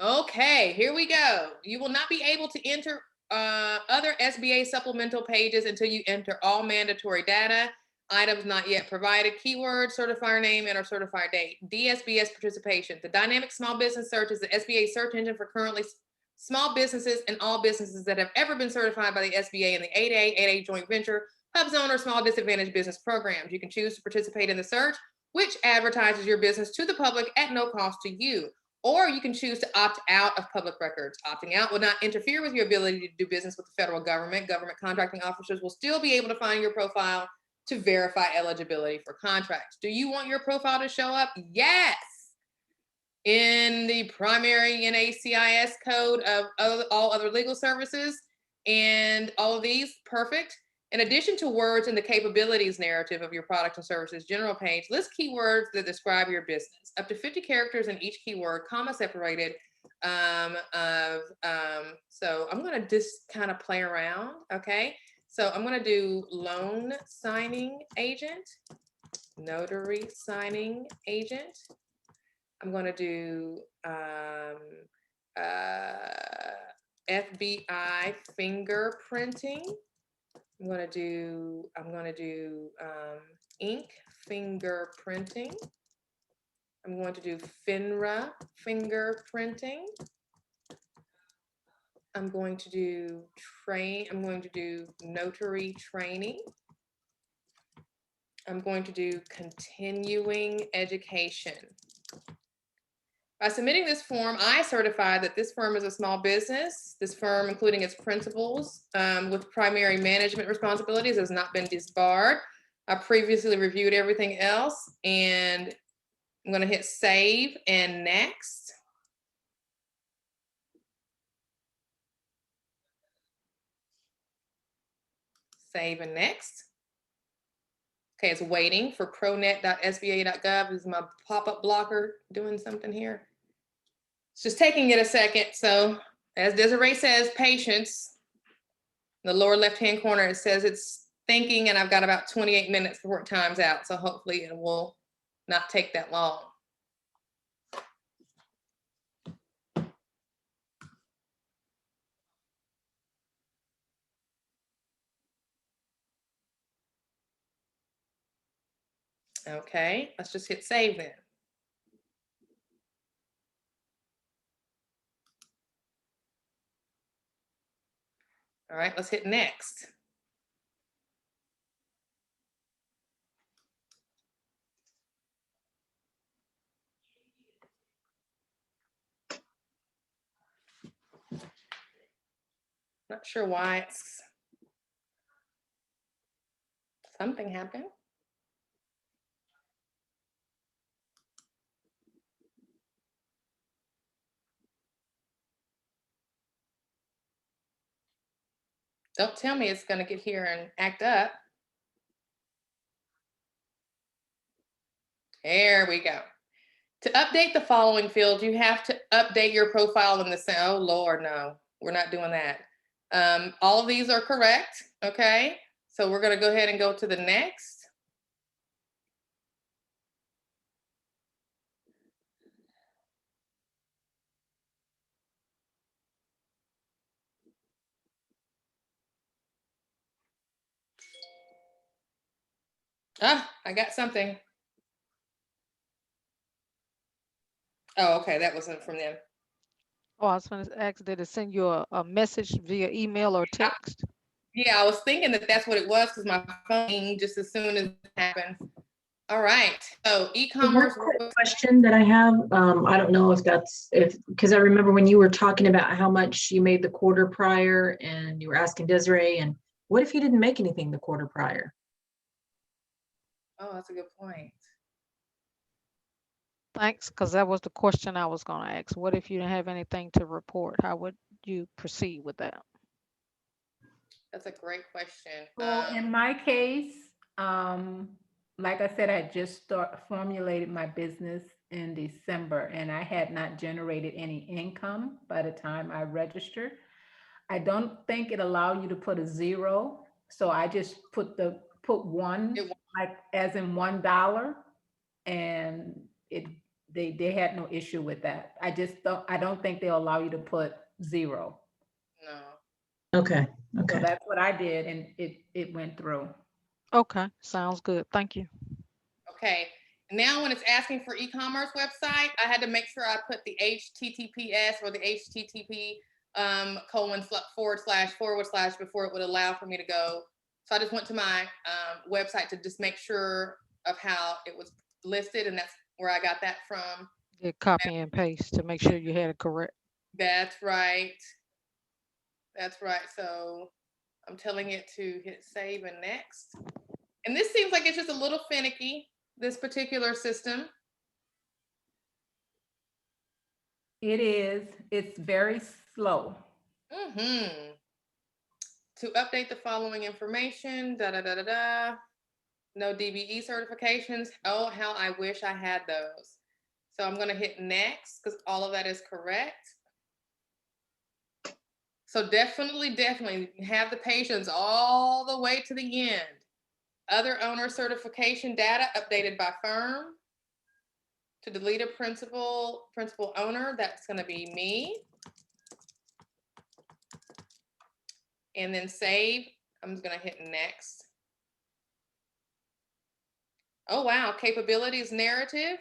Okay, here we go. You will not be able to enter other SBA supplemental pages until you enter all mandatory data, items not yet provided, keyword, certifier name, and or certifier date. DSBS participation. The dynamic small business search is the SBA search engine for currently small businesses and all businesses that have ever been certified by the SBA in the 8A joint venture, hub zone, or small disadvantaged business programs. You can choose to participate in the search, which advertises your business to the public at no cost to you. Or you can choose to opt out of public records. Opting out will not interfere with your ability to do business with the federal government. Government contracting officers will still be able to find your profile to verify eligibility for contracts. Do you want your profile to show up? Yes. In the primary NACIS code of all other legal services and all of these, perfect. In addition to words in the capabilities narrative of your product and services general page, list keywords that describe your business. Up to 50 characters in each keyword, comma separated. So I'm gonna just kind of play around, okay? So I'm gonna do loan signing agent, notary signing agent. I'm gonna do FBI fingerprinting. I'm gonna do ink fingerprinting. I'm going to do FINRA fingerprinting. I'm going to do notary training. I'm going to do continuing education. By submitting this form, I certify that this firm is a small business. This firm, including its principals, with primary management responsibilities, has not been disbarred. I previously reviewed everything else, and I'm going to hit save and next. Save and next. Okay, it's waiting for pronet.sba.gov. This is my pop-up blocker doing something here. It's just taking it a second. So as Desiree says, patience. In the lower left-hand corner, it says it's thinking, and I've got about 28 minutes before it times out. So hopefully it will not take that long. Okay, let's just hit save then. All right, let's hit next. Not sure why it's something happened. Don't tell me it's going to get here and act up. There we go. To update the following field, you have to update your profile in the same. Oh Lord, no, we're not doing that. All of these are correct, okay? So we're going to go ahead and go to the next. Ah, I got something. Oh, okay, that wasn't from them. Oh, I was going to ask, did it send you a message via email or text? Yeah, I was thinking that that's what it was because my phone just as soon as it happens. All right, so e-commerce. One quick question that I have, I don't know because I remember when you were talking about how much you made the quarter prior and you were asking Desiree, and what if you didn't make anything the quarter prior? Oh, that's a good point. Thanks, because that was the question I was going to ask. What if you didn't have anything to report? How would you proceed with that? That's a great question. Well, in my case, like I said, I just formulated my business in December and I had not generated any income by the time I registered. I don't think it allowed you to put a zero. So I just put one, like as in $1, and they had no issue with that. I don't think they'll allow you to put zero. No. Okay. So that's what I did, and it went through. Okay, sounds good. Thank you. Okay, now when it's asking for e-commerce website, I had to make sure I put the HTTPS or the HTTP :// before it would allow for me to go. So I just went to my website to just make sure of how it was listed, and that's where I got that from. Get copy and paste to make sure you had it correct. That's right. That's right. So I'm telling it to hit save and next. And this seems like it's just a little finicky, this particular system. It is. It's very slow. Mm-hmm. To update the following information, no DBE certifications. Oh, how I wish I had those. So I'm going to hit next because all of that is correct. So definitely have the patience all the way to the end. Other owner certification data updated by firm. To delete a principal owner, that's going to be me. And then save. I'm just going to hit next. Oh, wow. Capabilities narrative.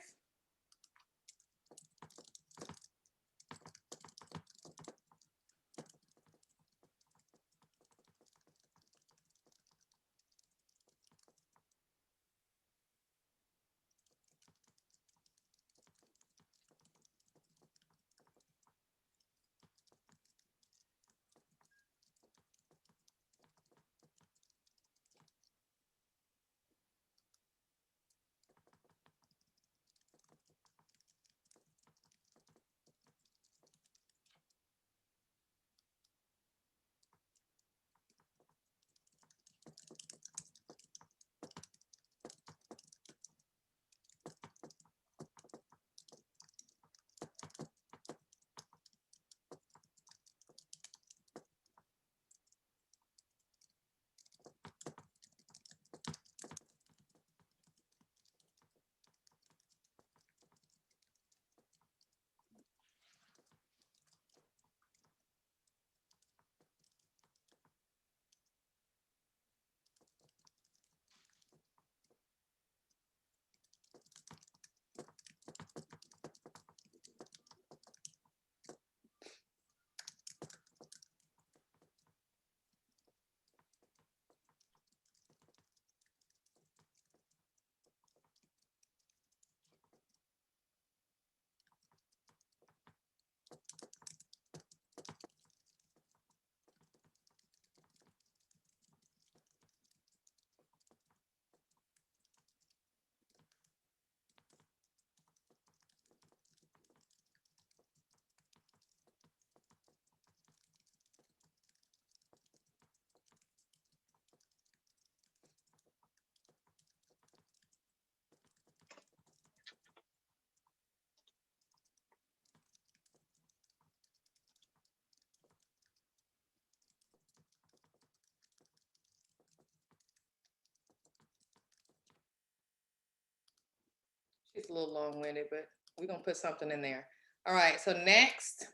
She's a little long-winded, but we're going to put something in there. All right, so next.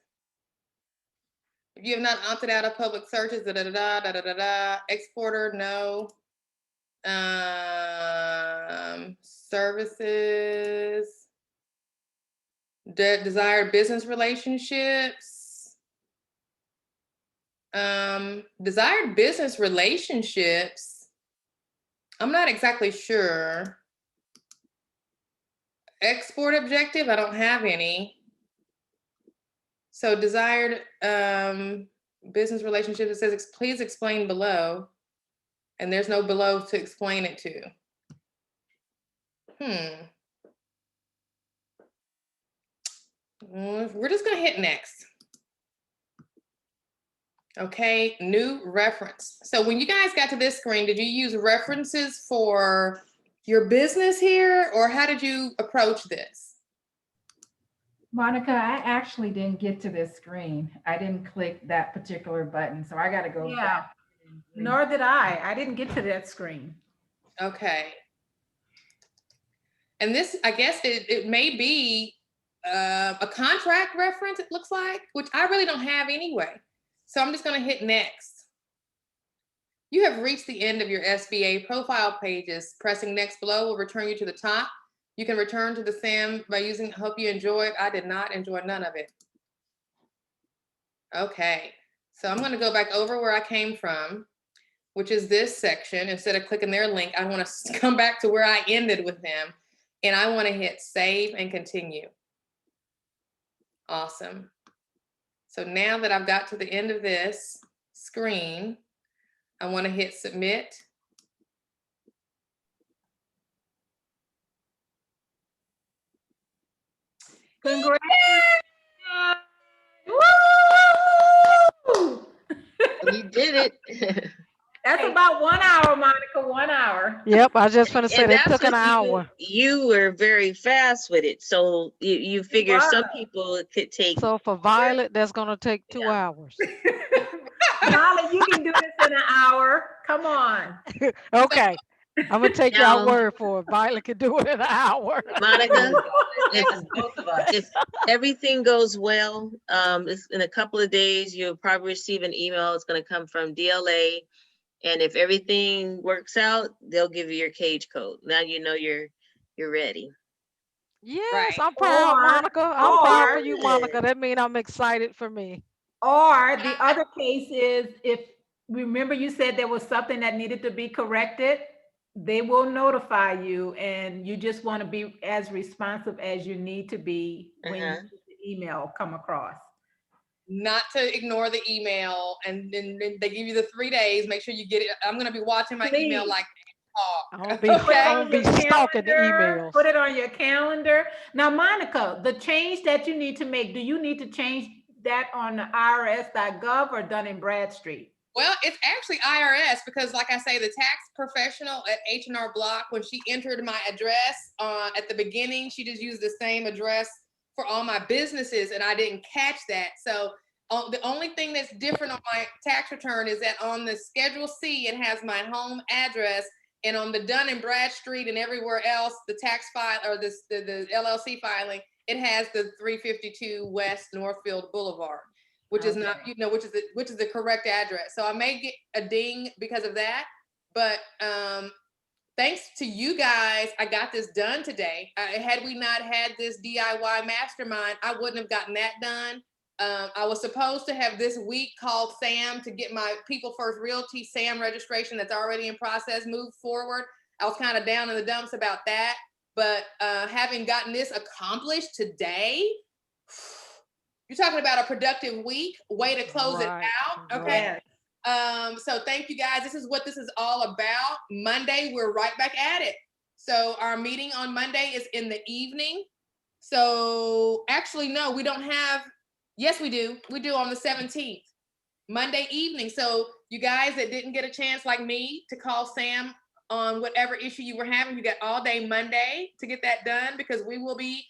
If you have not opted out of public searches, exporter, no. Services, desired business relationships. Desired business relationships. I'm not exactly sure. Export objective, I don't have any. So desired business relationships, it says, please explain below. And there's no below to explain it to. We're just gonna hit next. Okay, new reference. So when you guys got to this screen, did you use references for your business here, or how did you approach this? Monica, I actually didn't get to this screen. I didn't click that particular button, so I got to go back. Nor did I. I didn't get to that screen. Okay. And this, I guess it may be a contract reference, it looks like, which I really don't have anyway. So I'm just going to hit next. You have reached the end of your SBA profile pages. Pressing next below will return you to the top. You can return to the SAM by using, hope you enjoyed. I did not enjoy none of it. Okay, so I'm going to go back over where I came from, which is this section. Instead of clicking their link, I want to come back to where I ended with them. And I want to hit save and continue. Awesome. So now that I've got to the end of this screen, I want to hit submit. Congratulations. Woo! You did it. That's about 1 hour, Monica, 1 hour. Yep, I was just gonna say And that that's took an what hour. You were very fast with it. So you figure some people it could take. So for Violet, that's gonna take 2 hours. Molly, you can do this in an hour. Come on. Okay, I'm gonna take Now- your word for it. Violet can do it in an hour. Monica, if everything goes well, in a couple of days, you'll probably receive an email. It's going to come from DLA. And if everything works out, they'll give you your cage code. Now you know you're ready. Yes, Right. I'm proud, Or- Monica. I'm proud for or- you, Monica. That means I'm excited for me. Or the other case is, if, remember you said there was something that needed to be corrected, they will notify you, and you just want to be as responsive as you need to be when you see the email come across. Not to ignore the email, and then they give you the 3 days. Make sure you get it. I'm going to be watching my email like I'm gonna be stalking the emails. Put it on your calendar. Now, Monica, the change that you need to make, do you need to change that on the IRS.gov or Dun & Bradstreet? Well, it's actually IRS, because like I say, the tax professional at H&R Block, when she entered my address at the beginning, she just used the same address for all my businesses, and I didn't catch that. So the only thing that's different on my tax return is that on the Schedule C, it has my home address, and on the Dun & Bradstreet and everywhere else, the tax file or the LLC filing, it has the 352 West Northfield Boulevard, which is not, which is the correct address. So I may get a ding because of that, but thanks to you guys, I got this done today. Had we not had this DIY mastermind, I wouldn't have gotten that done. I was supposed to have this week called Sam to get my People First Realty Sam registration that's already in process moved forward. I was kind of down in the dumps about that, but having gotten this accomplished today, you're talking about a productive week, way to close it out. Okay. So thank you guys. This is what this is all about. Monday, we're right back at it. So our meeting on Monday is in the evening. So actually, no, we don't have, yes, we do. We do on the 17th, Monday evening. So you guys that didn't get a chance like me to call Sam on whatever issue you were having, you got all day Monday to get that done, because we will be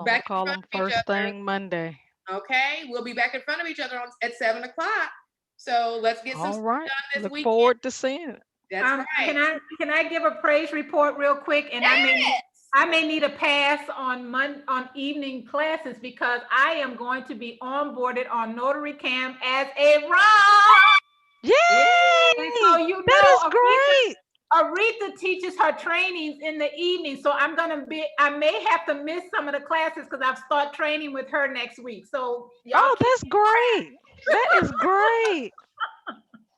back call them first thing Monday. Okay, we'll be back in front of each other at 7 o'clock. So let's get some stuff done this Look weekend. forward to seeing it. That's right. Can I give a praise report real quick? And I may need a pass on evening classes, because I am going to be onboarded on Notary Cam as a ROM. Yay! And so that is great. Aretha teaches her trainings in the evening, so I may have to miss some of the classes because I've started training with her next week. So Oh, that's great. That is great.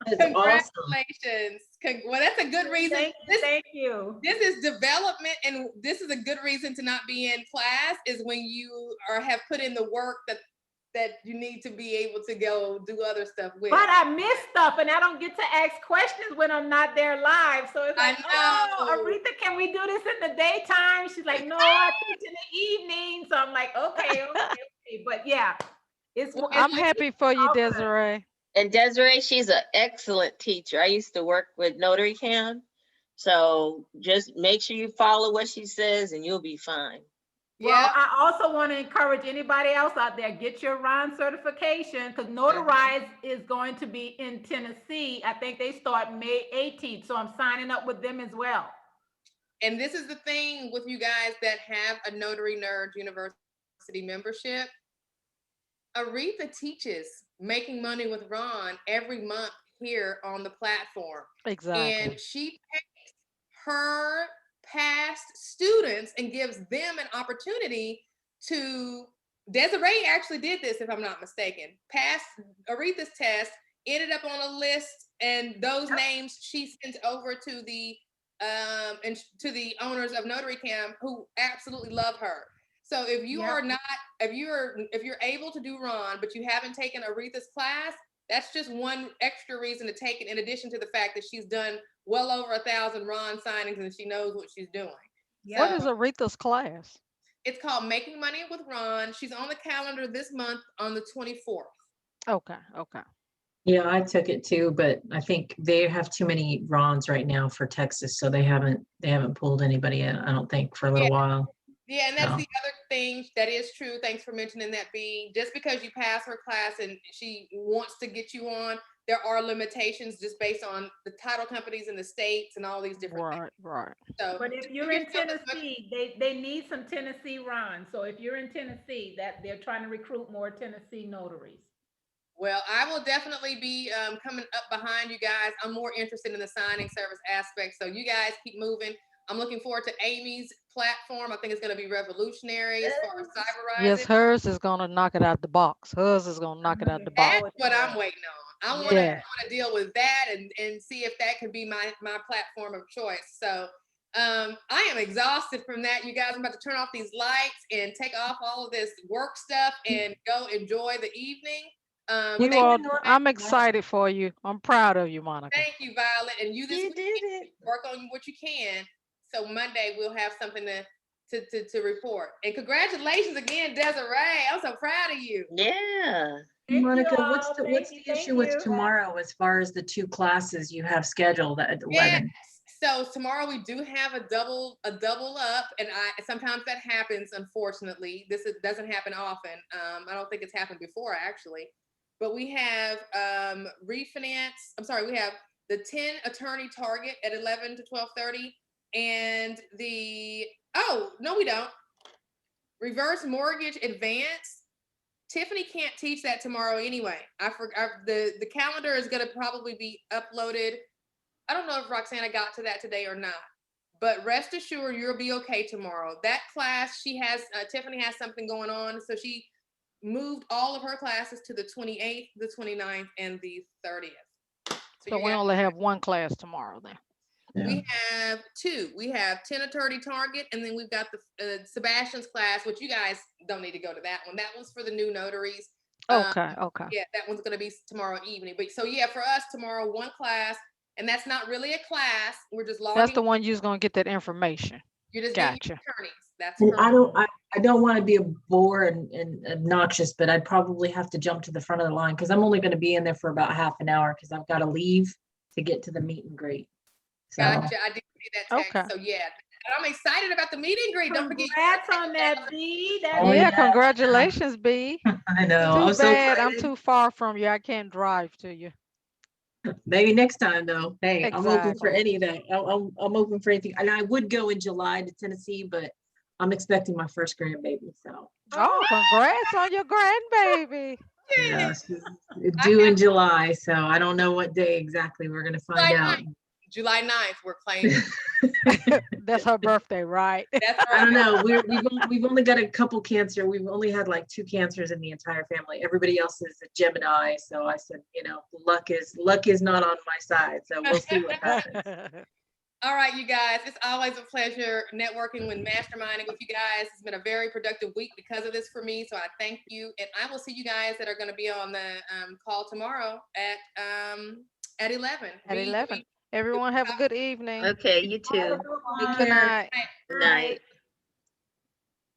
Congratulations. Well, that's a good reason. Thank you. This is development, and this is a good reason to not be in class is when you have put in the work that you need to be able to go do other stuff with. But I miss stuff, and I don't get to ask questions when I'm not there live. So it's like, oh, Aretha, can we do this in the daytime? She's like, no, I teach in the evening. So I'm like, okay. But yeah, I'm happy for you, Desiree. And Desiree, she's an excellent teacher. I used to work with Notary Cam. So just make sure you follow what she says and you'll be fine. Well, I also want to encourage anybody else out there, get your RON certification because Notarize is going to be in Tennessee. I think they start May 18th. So I'm signing up with them as well. And this is the thing with you guys that have a Notary Nerds University membership. Aretha teaches Making Money with Ron every month here on the platform. Exactly. And she takes her past students and gives them an opportunity to, Desiree actually did this, if I'm not mistaken, passed Aretha's test, ended up on a list, and those names she sent over to the owners of Notary Cam who absolutely love her. So if you are not, if you're able to do Ron, but you haven't taken Aretha's class, that's just one extra reason to take it, in addition to the fact that she's done well over 1,000 Ron signings and she knows what she's doing. What is Aretha's class? It's called Making Money with Ron. She's on the calendar this month on the 24th. Okay. Yeah, I took it too, but I think they have too many Rons right now for Texas, so they haven't pulled anybody in, I don't think, for a little while. Yeah, and that's the other thing that is true. Thanks for mentioning that, B. Just because you pass her class and she wants to get you on, there are limitations just based on the title companies in the states and all these different things. Right. So, but if you're in Tennessee, they need some Tennessee Ron. So if you're in Tennessee, that they're trying to recruit more Tennessee notaries. Well, I will definitely be coming up behind you guys. I'm more interested in the signing service aspect. So you guys keep moving. I'm looking forward to Amy's platform. I think it's going to be revolutionary as far as CyberRising. Yes, hers is going to knock it out the box. Hers is going to knock it out the box. That's what I'm waiting on. I want to deal with that and see if that can be my platform of choice. So I am exhausted from that. You guys, I'm about to turn off these lights and take off all of this work stuff and go enjoy the evening. I'm excited for you. I'm proud of you, Monica. Thank you, Violet. And you did it. Work on what you can. So Monday we'll have something to report. And congratulations again, Desiree. I'm so proud of you. Yeah. Monica, what's the issue with tomorrow as far as the 2 classes you have scheduled at 11? Yes. So tomorrow we do have a double up, and sometimes that happens. Unfortunately, doesn't happen often. I don't think it's happened before actually. But we have refinance. I'm sorry, we have the 10 attorney target at 11 to 12:30, and no, we don't. Reverse mortgage advance. Tiffany can't teach that tomorrow anyway. The calendar is going to probably be uploaded. I don't know if Roxana got to that today or not, but rest assured you'll be okay tomorrow. That class, Tiffany has something going on, so she moved all of her classes to the 28th, the 29th, and the 30th. So we only have 1 class tomorrow then. Yeah. We have 2. We have 10 attorney target, and then we've got the Sebastian's class, which you guys don't need to go to that one. That one's for the new notaries. Okay. Yeah, that one's going to be tomorrow evening. But so yeah, for us tomorrow, 1 class, and that's not really a class. We're just logging. That's the one you're going to get that information. You're just getting your attorneys. That's correct. I don't want to be a bore and obnoxious, but I'd probably have to jump to the front of the line because I'm only going to be in there for about half an hour because I've got to leave to get to the meet and greet. So. Gotcha. I did see that text. Okay. So yeah, I'm excited about the meet and greet. Don't forget. Congrats on that, B. Congratulations, B. I know. Too bad I'm too far from you. I can't drive to you. Maybe next time though. Hey, exactly. I'm open for any of that. I'm open for anything. And I would go in July to Tennessee, but I'm expecting my first grandbaby. So. Oh, congrats on your grandbaby. Yeah, she's due in July. So I don't know what day exactly. We're going to find out. July 9th, we're claiming. That's her birthday, right? That's I don't know. We've only got a couple Cancer. We've only had like 2 Cancers in the entire family. Everybody else is a Gemini. So I said, you know, luck is not on my side. So we'll see what happens. All right, you guys, it's always a pleasure networking with masterminding with you guys. It's been a very productive week because of this for me. So I thank you. And I will see you guys that are going to be on the call tomorrow at 11. At 11. Everyone have a good evening. Okay, you too. Good night. Good night.